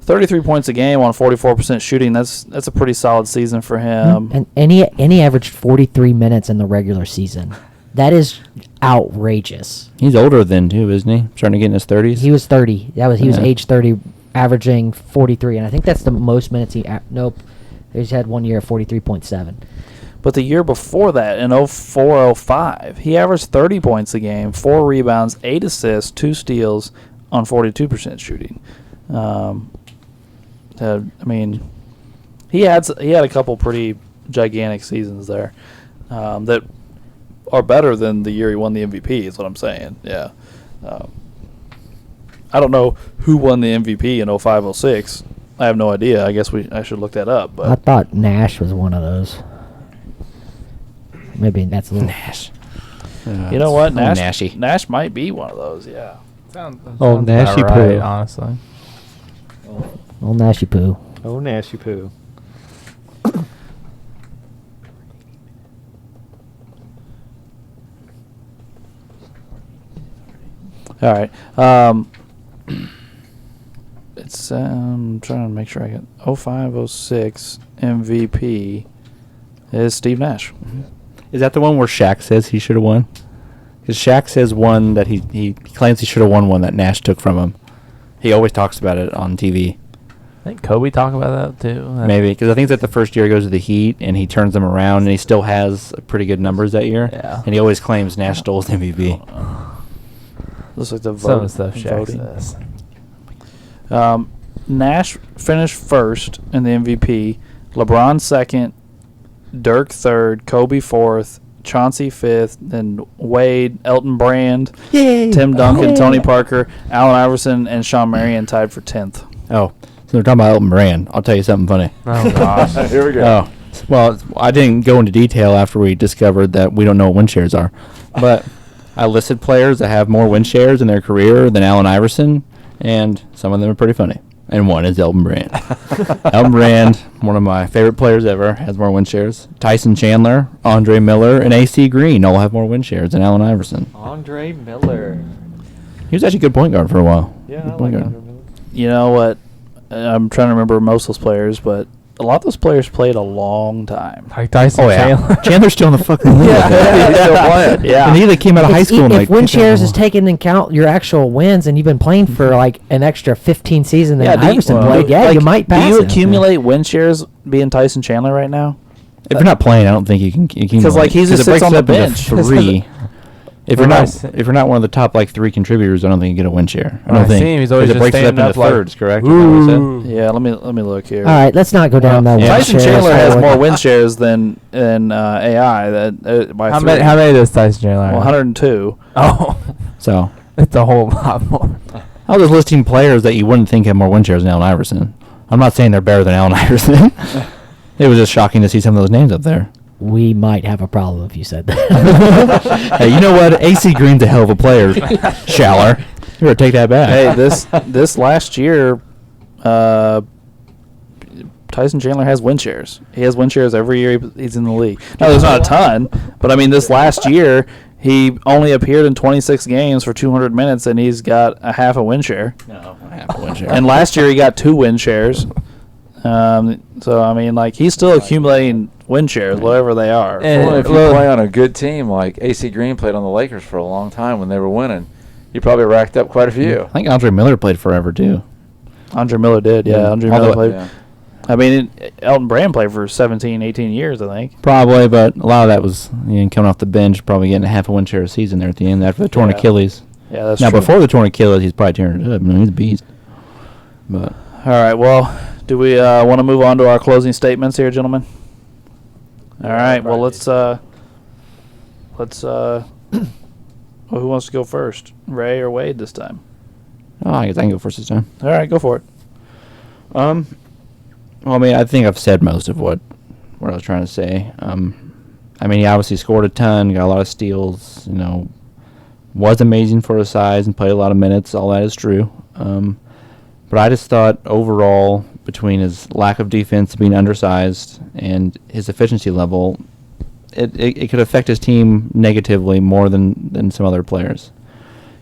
33 points a game on 44% shooting. That's a pretty solid season for him. And he averaged 43 minutes in the regular season. That is outrageous. He's older than too, isn't he? Starting to get in his 30s. He was 30. He was Yeah. age 30, averaging 43, and I think that's the most minutes he. Nope, he's had 1 year of 43.7. But the year before that, in 04-05, he averaged 30 points a game, 4 rebounds, 8 assists, 2 steals on 42% shooting. I mean, he had a couple pretty gigantic seasons there that are better than the year he won the MVP, is what I'm saying. Yeah. I don't know who won the MVP in 05-06. I have no idea. I guess I should look that up. But I thought Nash was one of those. Maybe that's a little. Nash. you know what? Nashy. Nash might be one of those, yeah. Sounds Oh, about Nashy right, poo. honestly. Old Nashy poo. Oh, nasty poo. All right. It's I'm trying to make sure I get 05-06 MVP is Steve Nash. Is that the one where Shaq says he should have won? Because Shaq says one that he claims he should have won one that Nash took from him. He always talks about it on TV. I think Kobe talked about that too. Maybe because I think that the first year he goes to the Heat and he turns them around and he still has pretty good numbers that year. Yeah. And he always claims Nash stole his MVP. Looks like the Some of vote, the stuff Shaq voting. says. Nash finished first in the MVP. LeBron second. Dirk third. Kobe fourth. Chauncey fifth. Then Wade, Elton Brand, Tim Duncan, Tony Parker, Allen Iverson, and Sean Marion tied for 10th. Oh, so they're talking about Elton Brand. I'll tell you something funny. Oh gosh. Here we go. Oh, well, I didn't go into detail after we discovered that we don't know what win shares are. But I listed players that have more win shares in their career than Allen Iverson, and some of them are pretty funny. And one is Elton Brand. Elton Brand, one of my favorite players ever, has more win shares. Tyson Chandler, Andre Miller, and AC Green all have more win shares than Allen Iverson. Andre Miller. He was actually a good point guard for a while. Yeah, Good I point like guard. Andre Miller. You know what? I'm trying to remember most of those players, but a lot of those players played a long time. Like Tyson Chandler. Chandler's still in the fucking league. He's still playing. Yeah. And he that came out of high school in If like win shares is 2001. taken in count your actual wins, and you've been playing for like an extra 15 seasons than do you- Iverson well, played, yeah, like, you might pass Do you him. accumulate win shares being Tyson Chandler right now? If you're not playing, I don't think you can. 'Cause, like, he just it breaks sits on it the up into bench. 3. If When you're I not, s- if you're not one of the top like 3 contributors, I don't think you get a win share. I When don't I think see him, he's always 'cause it just breaks it up standing into up like, thirds. Correct? Is that what I said? Yeah, let me look here. All right, let's not go down that Yeah. win Tyson shares Chandler has hole. more win shares than AI that by How 3. many? How many does Tyson Chandler have? Well, 102. Oh, So it's a whole lot more. I was just listing players that you wouldn't think have more win shares than Allen Iverson. I'm not saying they're better than Allen Iverson. It was just shocking to see some of those names up there. We might have a problem if you said that. Hey, you know what? AC Green's a hell of a player. Schaller, you better take that back. Hey, this last year, Tyson Chandler has win shares. He has win shares every year he's in the league. Now, there's not a ton, but I mean, this last year, he only appeared in 26 games for 200 minutes, and he's got a half a win share. No, half a win share. And last year, he got 2 win shares. So, I mean, like, he's still accumulating win shares, whatever they are. And- Well, if you Well- play on a good team like AC Green played on the Lakers for a long time when they were winning, you probably racked up quite a few. I think Andre Miller played forever too. Andre Miller did, yeah. Andre Although- Miller played. Yeah. I mean, Elton Brand played for 17, 18 years, I think. Probably, but a lot of that was coming off the bench, probably getting a half a win share a season there at the end after the torn Yeah. Achilles. Yeah, that's Now, true. before the torn Achilles, he's probably tearing it up. I mean, he's a beast. But All right, well, do we want to move on to our closing statements here, gentlemen? All right, well, let's well, who wants to go first? Ray or Wade this time? I guess I can go first this time. All right, go for it. Well, I mean, I think I've said most of what I was trying to say. I mean, he obviously scored a ton, got a lot of steals, was amazing for his size and played a lot of minutes. All that is true. But I just thought overall, between his lack of defense, being undersized, and his efficiency level, it could affect his team negatively more than some other players.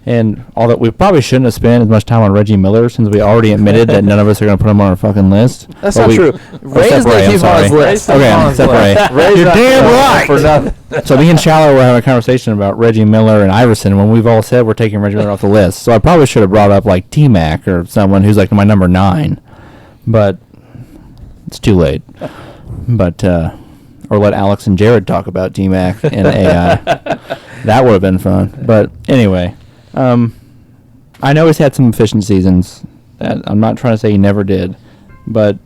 And although we probably shouldn't have spent as much time on Reggie Miller, since we already admitted that none of us are going to put him on our fucking list. That's not true. Ray is not keep on his list. Okay, except Ray. You're damn right. For nothing. So me and Schaller were having a conversation about Reggie Miller and Iverson when we've all said we're taking Reggie Miller off the list. So I probably should have brought up like T-Mac or someone who's like my number 9. But it's too late. But or let Alex and Jared talk about T-Mac and AI. That would have been fun. But anyway, I know he's had some efficient seasons. I'm not trying to say he never did, but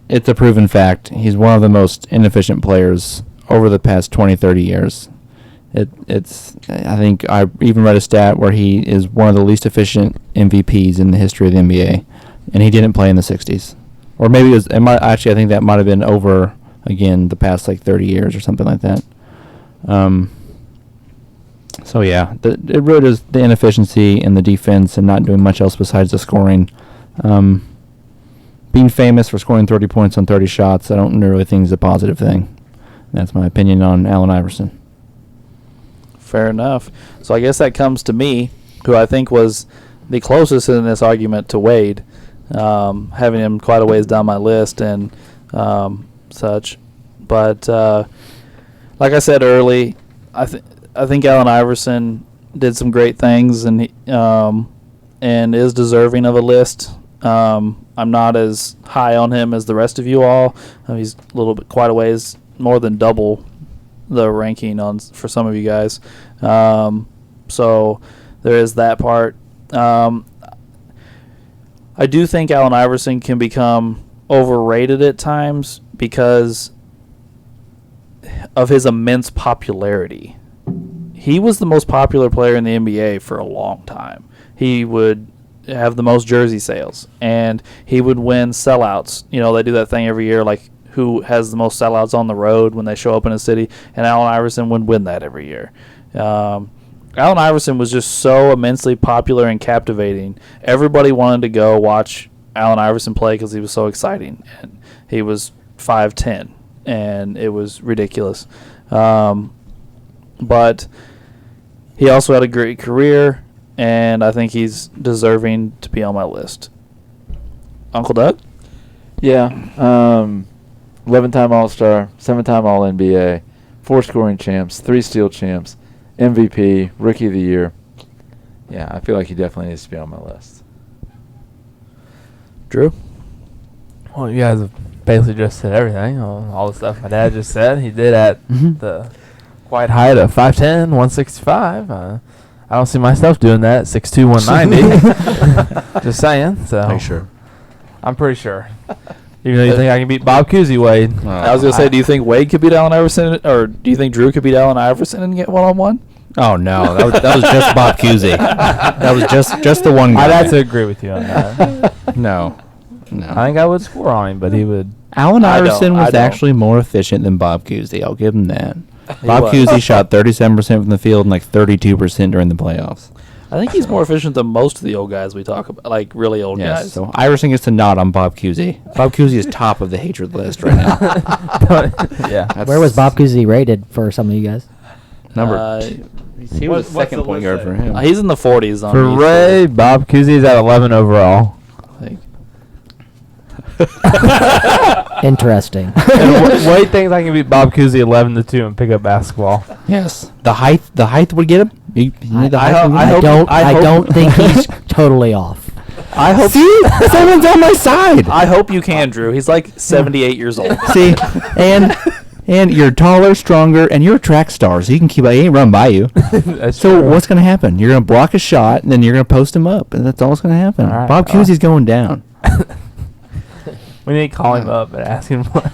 it's a proven fact. He's one of the most inefficient players over the past 20, 30 years. I think I even read a stat where he is one of the least efficient MVPs in the history of the NBA, and he didn't play in the 60s. Or maybe I think that might have been over, again, the past like 30 years or something like that. So yeah, it really is the inefficiency in the defense and not doing much else besides the scoring. Being famous for scoring 30 points on 30 shots, I don't really think is a positive thing. That's my opinion on Allen Iverson. Fair enough. So I guess that comes to me, who I think was the closest in this argument to Wade, having him quite a ways down my list and such. But like I said early, I think Allen Iverson did some great things and and is deserving of a list. I'm not as high on him as the rest of you all. He's a little bit quite a ways more than double the ranking for some of you guys. So there is that part. I do think Allen Iverson can become overrated at times because of his immense popularity. He was the most popular player in the NBA for a long time. He would have the most jersey sales, and he would win sellouts. They do that thing every year, like who has the most sellouts on the road when they show up in a city, and Allen Iverson would win that every year. Allen Iverson was just so immensely popular and captivating. Everybody wanted to go watch Allen Iverson play because he was so exciting, and he was 5'10", and it was ridiculous. But he also had a great career, and I think he's deserving to be on my list. Uncle Doug? Yeah. 11-time All-Star, 7-time All-NBA, 4 scoring champs, 3 steal champs, MVP, Rookie of the Year. Yeah, I feel like he definitely needs to be on my list. Drew? Well, you guys have basically just said everything. All the stuff my dad just said. He did at the quite height of 5'10", 165. I don't see myself doing that, 6'2", 190. Just saying. So Are you sure? I'm pretty sure. Even though you think I can beat Bob Cousy, Wade. I was going to say, do you think Wade could beat Allen Iverson, or do you think Drew could beat Allen Iverson and get one-on-one? Oh no, that was just Bob Cousy. That was just the one guy. I'd have to agree with you on that. No. I think I would score on him, but he would. Allen Iverson was I don't. actually more efficient than Bob Cousy. I'll give him that. He Bob was. Cousy shot 37% from the field and like 32% during the playoffs. I think he's more efficient than most of the old guys we talk about, like really old Yes. guys. So Iverson gets to nod on Bob Cousy. Bob Cousy is top of the hatred list right now. Yeah. Where was Bob Cousy rated for some of you guys? He was the second point guard for him. He's in the 40s on For me, Ray, Bob Cousy's at 11 overall. I think. Interesting. And Wade thinks I can beat Bob Cousy 11-2 and pick up basketball. Yes. The height would get him. You need the height. I don't think he's totally off. I hope. See, someone's on my side. I hope you can, Drew. He's like 78 years old. See, and you're taller, stronger, and you're a track star, so you can keep. He ain't run by you. That's So true. what's gonna happen? You're gonna block a shot, and then you're gonna post him up, and that's all that's gonna happen. All right. Bob Cousy's going down. We need to call him up and ask him what.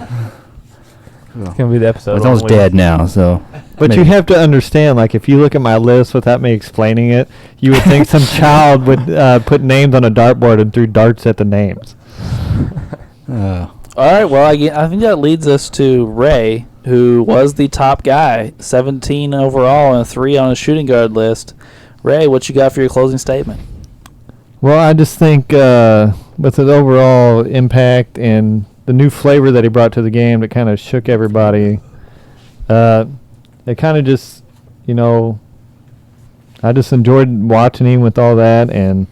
It's going to be the episode. It's almost dead now, so. But you have to understand, like, if you look at my list without me explaining it, you would think some child would put names on a dartboard and threw darts at the names. All right. Well, I think that leads us to Ray, who was the top guy, 17 overall and a 3 on his shooting guard list. Ray, what you got for your closing statement? Well, I just think with his overall impact and the new flavor that he brought to the game that kind of shook everybody, it kind of just, I just enjoyed watching him with all that, and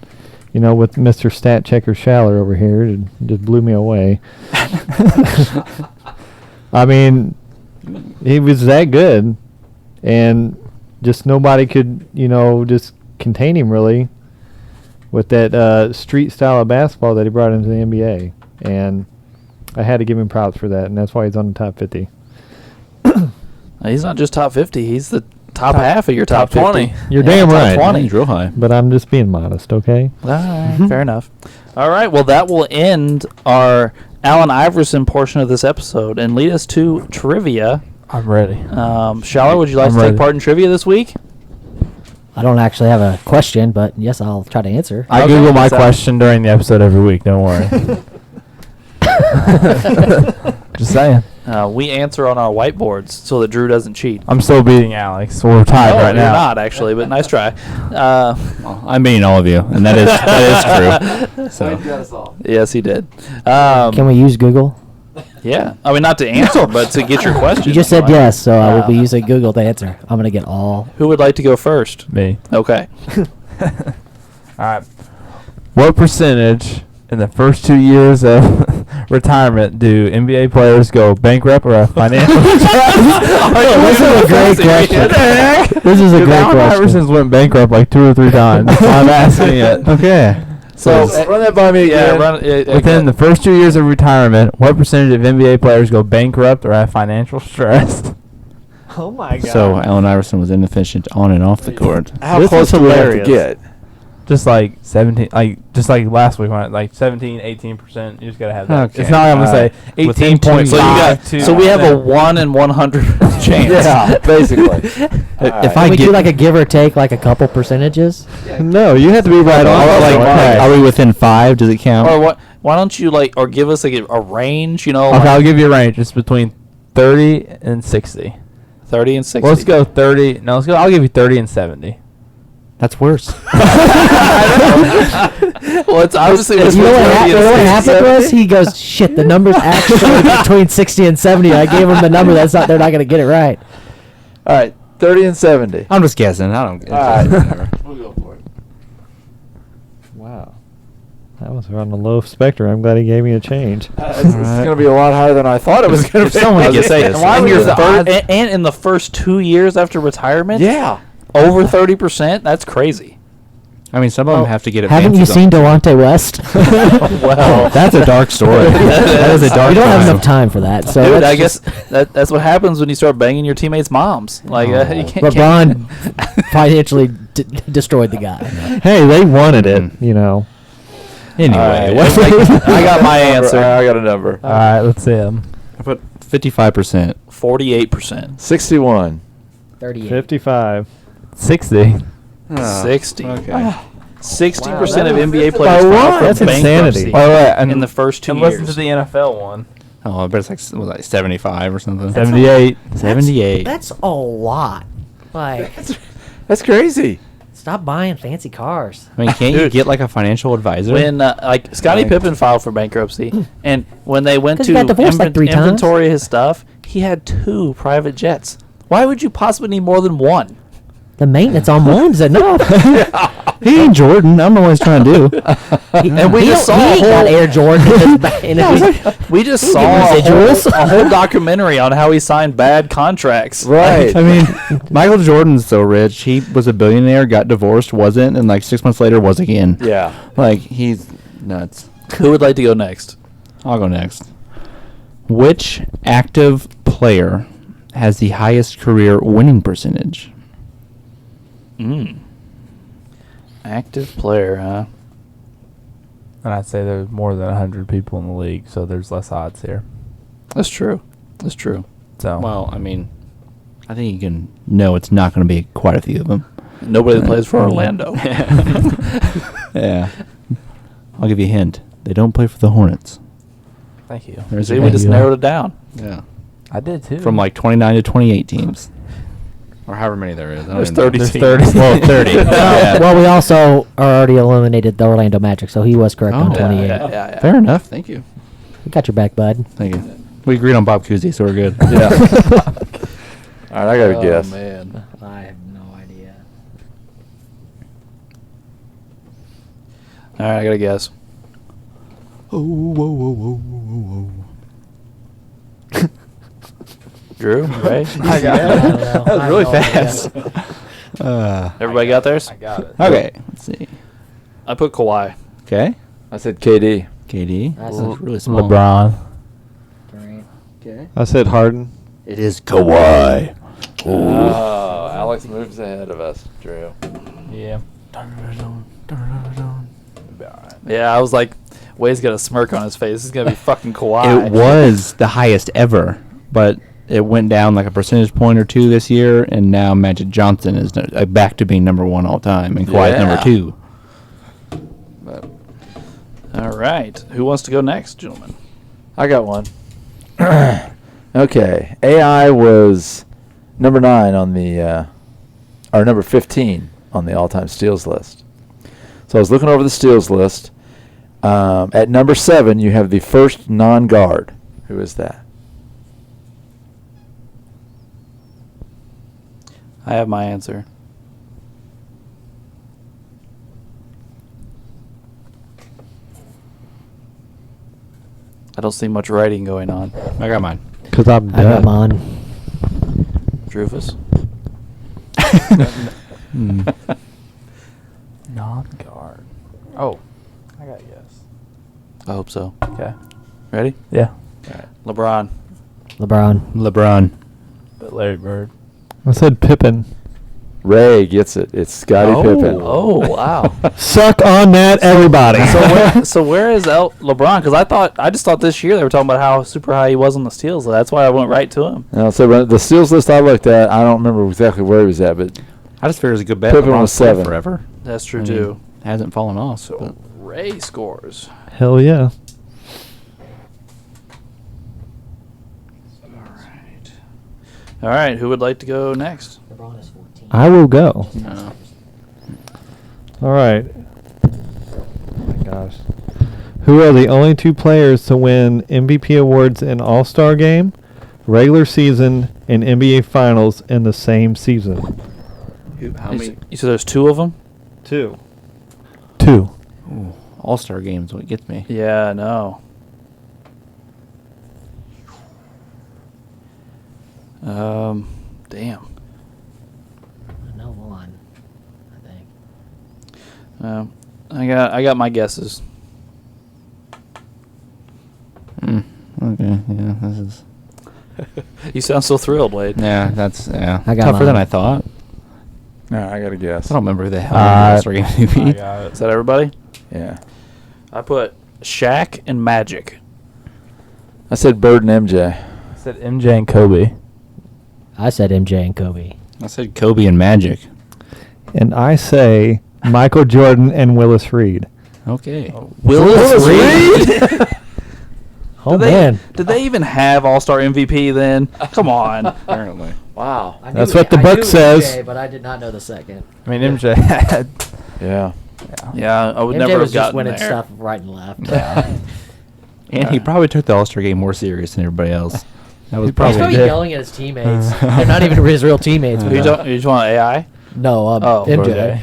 with Mr. Stat Checker Schaller over here, it just blew me away. I mean, he was that good, and just nobody could, just contain him really with that street style of basketball that he brought into the NBA. And I had to give him props for that, and that's why he's on the top 50. He's not just top 50. He's the top half of your top 20. 50. You're damn top right. 20. He's real high. But I'm just being modest, okay? All right, fair enough. All right, well, that will end our Allen Iverson portion of this episode and lead us to trivia. I'm ready. Schaller, would you like I'm to take ready. part in trivia this week? I don't actually have a question, but yes, I'll try to answer. I Okay, Google my so- question during the episode every week. Don't worry. Just saying. We answer on our whiteboards so that Drew doesn't cheat. I'm still beating Alex. So we're tied No, right you're now. not, actually, but nice try. Well, I'm beating all of you, and that is true. So Yes, he did. Can we use Google? Yeah. I mean, not to answer, but to get your question. You just said yes, so I will be using Google to answer. I'm going to get all. Who would like to go first? Me. Okay. All right. What percentage in the first 2 years of retirement do NBA players go bankrupt or have financial This is a great question. This is a great Allen question. Iverson's went bankrupt like 2 or 3 times. I'm asking it. Okay. So, run that by me yeah, again. run it. Within the first 2 years of retirement, what percentage of NBA players go bankrupt or have financial stress? Oh my God. So Allen Iverson was inefficient on and off the court. How This close is do we have to hilarious. get? Just like 17, just like last week, like 17, 18%. You just gotta have that. Okay. It's not like I'm gonna say Within 2 So you got. 18.5. So we have a 1 in 100 chance. Yeah, basically. If Can I we get do like a give or take, like a couple percentages? No, you have to be right on. are we within 5? Does it count? Or what? Why don't you or give us a range? Okay, like I'll give you a range. It's between 30 and 60. 30 and 60. Well, let's go 30. No, let's go. I'll give you 30 and 70. That's worse. Well, it's obviously You between know 30 and what 60. happened was he goes, shit, the number's actually between 60 and 70. I gave him the number. They're not going to get it right. All right, 30 and 70. I'm just guessing. I don't. All right. Whatever. We'll go for it. Wow. That was on the low spectrum. I'm glad he gave me a change. It's going to be a lot higher than I thought it was going If to be. someone I was gets gonna say, this, why And, would your the odds- and in the first 2 years after retirement, Yeah. over 30%. That's crazy. I mean, some of them have to get Haven't you advances seen on- Delonte West? Well, That's a dark story. That is a dark We don't have story. enough time for that. So dude, let's I guess just- that's what happens when you start banging your teammates' moms. Like you can't. LeBron financially destroyed the guy. Hey, they wanted it, Anyway, All right. what's I got my answer. I got a number. All right, let's see him. I put 55%. 48%. 61. 38. 55. 60. 60. Okay. 60% of NBA By players what? file for That's bankruptcy insanity. Wait, and in the first 2 and years. listen to the NFL one. Oh, I bet it's like 75 or something. 78. 78. That's a lot. Like, That's crazy. stop buying fancy cars. I mean, can't you Dude. get like a financial advisor? When Scottie Like- Pippen filed for bankruptcy, and when they went 'Cause to he got divorced like 3 times. inventory his stuff, he had 2 private jets. Why would you possibly need more than one? The maintenance on one's enough. he ain't Jordan. I don't know what he's trying to do. And we just saw he a ain't got whole. Air Jordan in his back. We just He saw get residuals. a whole documentary on how he signed bad contracts. Right. I mean, Michael Jordan's so rich. He was a billionaire, got divorced, wasn't, and like 6 months later was again. Yeah. Like, he's nuts. Who would like to go next? I'll go next. Which active player has the highest career winning percentage? Active player, huh? And I'd say there's more than 100 people in the league, so there's less odds here. That's true. That's true. So Well, I mean, I think you can know it's not going to be quite a few of them. Nobody that plays for Orlando. Yeah. I'll give you a hint. They don't play for the Hornets. thank you. There's See, a we hint. just narrowed it down. Yeah. I did too. from like 29 to 28 teams, or however many there is. I don't There's even know. 30 There's teams. 30. Well, 30. Yeah. Well, we also already eliminated the Orlando Magic, so he was correct on Oh. 28. Yeah. Fair enough. Thank you. We got your back, bud. Thank you. We agreed on Bob Cousy, so we're good. Yeah. All right, I got to Oh, guess. man. I have no idea. All right, I got to guess. Oh, whoa, whoa, whoa, whoa, whoa. Drew, right? I got it. That was really fast. Everybody got theirs? I got it. Okay, let's see. I put Kawhi. Okay. I said KD. KD. That's That's really small. LeBron. Okay. I said Harden. It is Kawhi. Oh, Alex moves ahead of us, Drew. Yeah. Yeah, I was like, Wade's got a smirk on his face. This is going to be fucking Kawhi. It was the highest ever, but it went down like a percentage point or two this year, and now Magic Johnson is back to being number one all time, and Kawhi's Yeah. number two. But All right. Who wants to go next, gentlemen? I got one. Okay, AI was number 9 on the, or number 15 on the all-time steals list. So I was looking over the steals list. At number 7, you have the first non-guard. Who is that? I have my answer. I don't see much writing going on. I got mine. Because I'm I got dead. mine. Drufus? Non-guard. Oh, I got a guess. I hope so. Okay. Ready? Yeah. LeBron. LeBron. But Larry Bird. I said Pippen. Ray gets it. It's Scottie Pippen. Oh, wow. Suck on that, everybody. So where is LeBron? Because I just thought this year they were talking about how super high he was on the steals. So that's why I went right to him. No, so when the steals list I looked at, I don't remember exactly where he was at, but I just figured it was a good bet. Pippen LeBron's was played 7. forever. That's true I mean, too. Hasn't fallen off. So but Ray scores. Hell yeah. All right. Who would like to go next? LeBron is 14. I will go. no. All right. Oh my gosh. Who are the only 2 players to win MVP awards in All-Star Game, regular season, and NBA Finals in the same season? How You many? s- You said there's 2 of them? 2. 2. All-Star games, what gets me. Yeah, no. Damn. I know one, I think. I got my guesses. Okay, yeah, this is. You sound so thrilled, Wade. Yeah, that's I got tougher than mine. I thought. no, I got to guess. I don't remember who the hell the All-Star game I MVP. got Is it. that everybody? Yeah. I put Shaq and Magic. I said Bird and MJ. I said MJ and Kobe. I said MJ and Kobe. I said Kobe and Magic. And I say Michael Jordan and Willis Reed. Okay. Willis Reed? Oh, Did they- man. Did they even have All-Star MVP then? Come on. Apparently. Wow. That's what the book says. but I did not know the second. I mean, MJ had. Yeah. Yeah, I would MJ never was have just gotten winning there. stuff right and left. Yeah. And he probably took the All-Star game more serious than everybody else. That was He probably He's probably probably did. yelling at his teammates. They're not even his real teammates. You just want AI? No, Oh, MJ.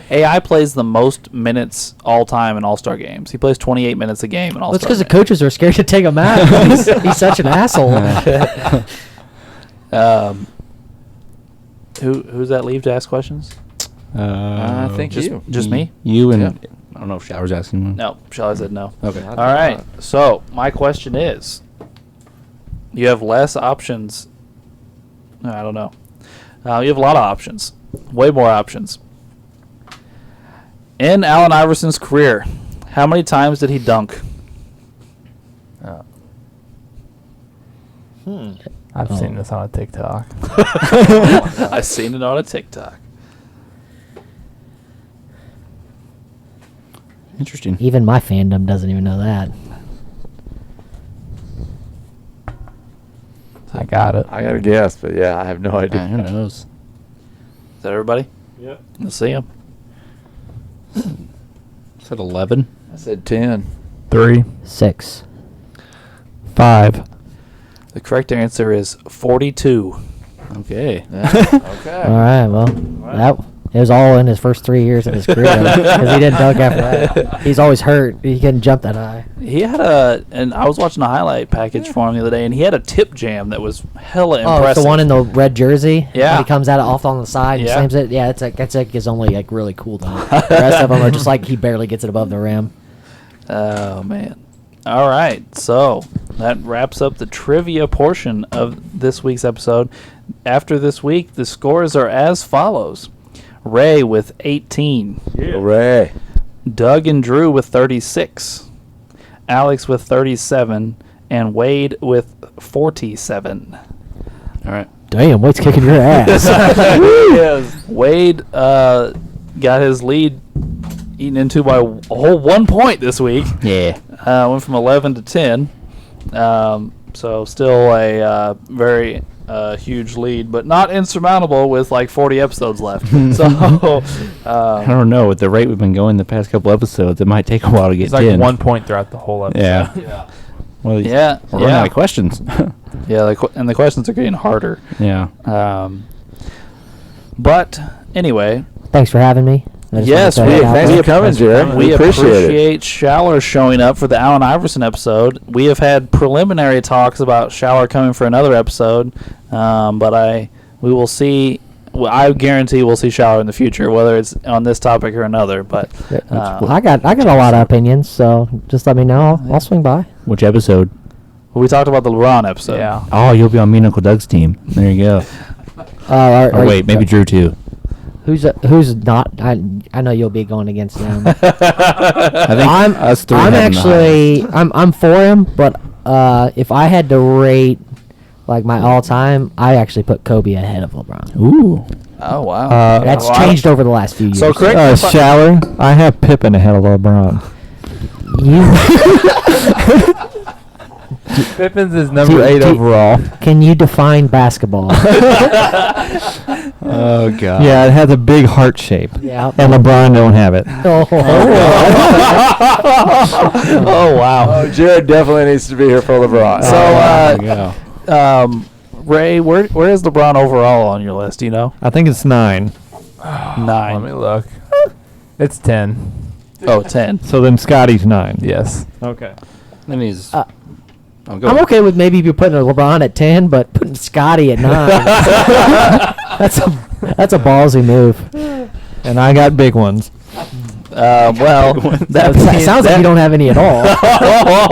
AI plays the most minutes all time in All-Star games. He plays 28 minutes a game in All-Star. That's because the games. coaches are scared to take him out. he's such an asshole. Who's that leave to ask questions? I think just you. just me? You and Yeah. I don't know if Shower's asking one. No, Shall I said no. Okay. All right. So my question is, you have less options. I don't know. You have a lot of options, way more options. In Allen Iverson's career, how many times did he dunk? I've seen this on a TikTok. I've seen it on a TikTok. Interesting. Even my fandom doesn't even know that. I got it. I got to guess, but yeah, I have no idea. Who knows? Is that everybody? Yep. Let's see him. Is that 11? I said 10. 3. 6. 5. The correct answer is 42. Okay. Yeah, okay. All right. Well, that it was all in his first 3 years of his career because he didn't dunk after that. He's always hurt. He couldn't jump that high. He had and I was watching a highlight package for him the other day, and he had a tip jam that was hella Oh, impressive. it's the one in the red jersey. Yeah. When he comes out off on the side and Yeah. slams it. Yeah, that's like his only like really cool dunk. The rest of them are just like he barely gets it above the rim. Oh, man. All right. So that wraps up the trivia portion of this week's episode. After this week, the scores are as follows. Ray with 18. Hooray. Doug and Drew with 36. Alex with 37. And Wade with 47. All right. Damn, Wade's kicking your ass. Wade got his lead eaten into by a whole 1 point this week. Yeah. Went from 11 to 10. So still a very huge lead, but not insurmountable with like 40 episodes left. So I don't know. With the rate we've been going the past couple episodes, it might take a while to get It's like 10. 1 point throughout the whole episode. Yeah. Well, yeah, we're running out of questions. yeah. And the questions are getting harder. Yeah. But anyway, Thanks for having me. I just yes, wanted to we throw that out thanks there. for coming, Jared. we appreciate it. Schaller showing up for the Allen Iverson episode. We have had preliminary talks about Schaller coming for another episode, but we will see. Well, I guarantee we'll see Schaller in the future, whether it's on this topic or another. But I got a lot of opinions, so just let me know. I'll swing by. Which episode? we talked about the LeBron episode. Yeah. Oh, you'll be on me and Uncle Doug's team. There you go. Or wait, maybe Drew too. Who's not? I know you'll be going against them. I think I'm us three I'm have him the actually I'm for him, but if I had to rate like my all time, I actually put Kobe ahead of LeBron. Ooh. Oh wow. That's Wow. changed over the last few years. So correct me if I- Schaller, I have Pippen ahead of LeBron. Pippins is number 8 overall. Can you define basketball? Oh God. Yeah, it has a big heart shape. Yeah. And LeBron don't have it. Oh wow. Oh, Jared definitely needs to be here for LeBron. So There you go. Ray, where is LeBron overall on your list? Do you know? I think it's 9. 9. Let me look. It's 10. Oh, 10. So then Scotty's 9. Yes. Okay. Then he's. Uh, oh, go I'm ahead. okay with maybe if you're putting LeBron at 10, but putting Scotty at 9. That's a ballsy move. And I got big ones. Well, that It sounds like you don't have any at all.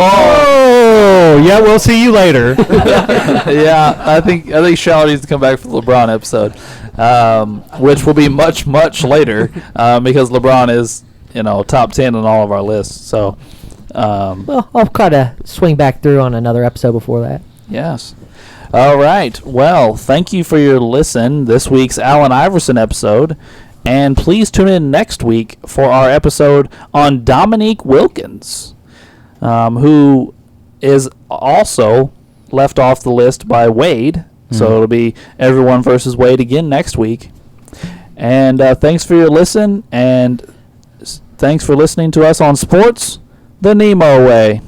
Oh, yeah, we'll see you later. Yeah, I think Schaller needs to come back for the LeBron episode, which will be much later because LeBron is top 10 on all of our lists. So, Well, I'll try to swing back through on another episode before that. yes. All right. Well, thank you for your listen. This week's Allen Iverson episode. And please tune in next week for our episode on Dominique Wilkins, who is also left off the list by Wade. So it'll be everyone versus Wade again next week. And thanks for your listen, and thanks for listening to us on Sports the NEMO Way.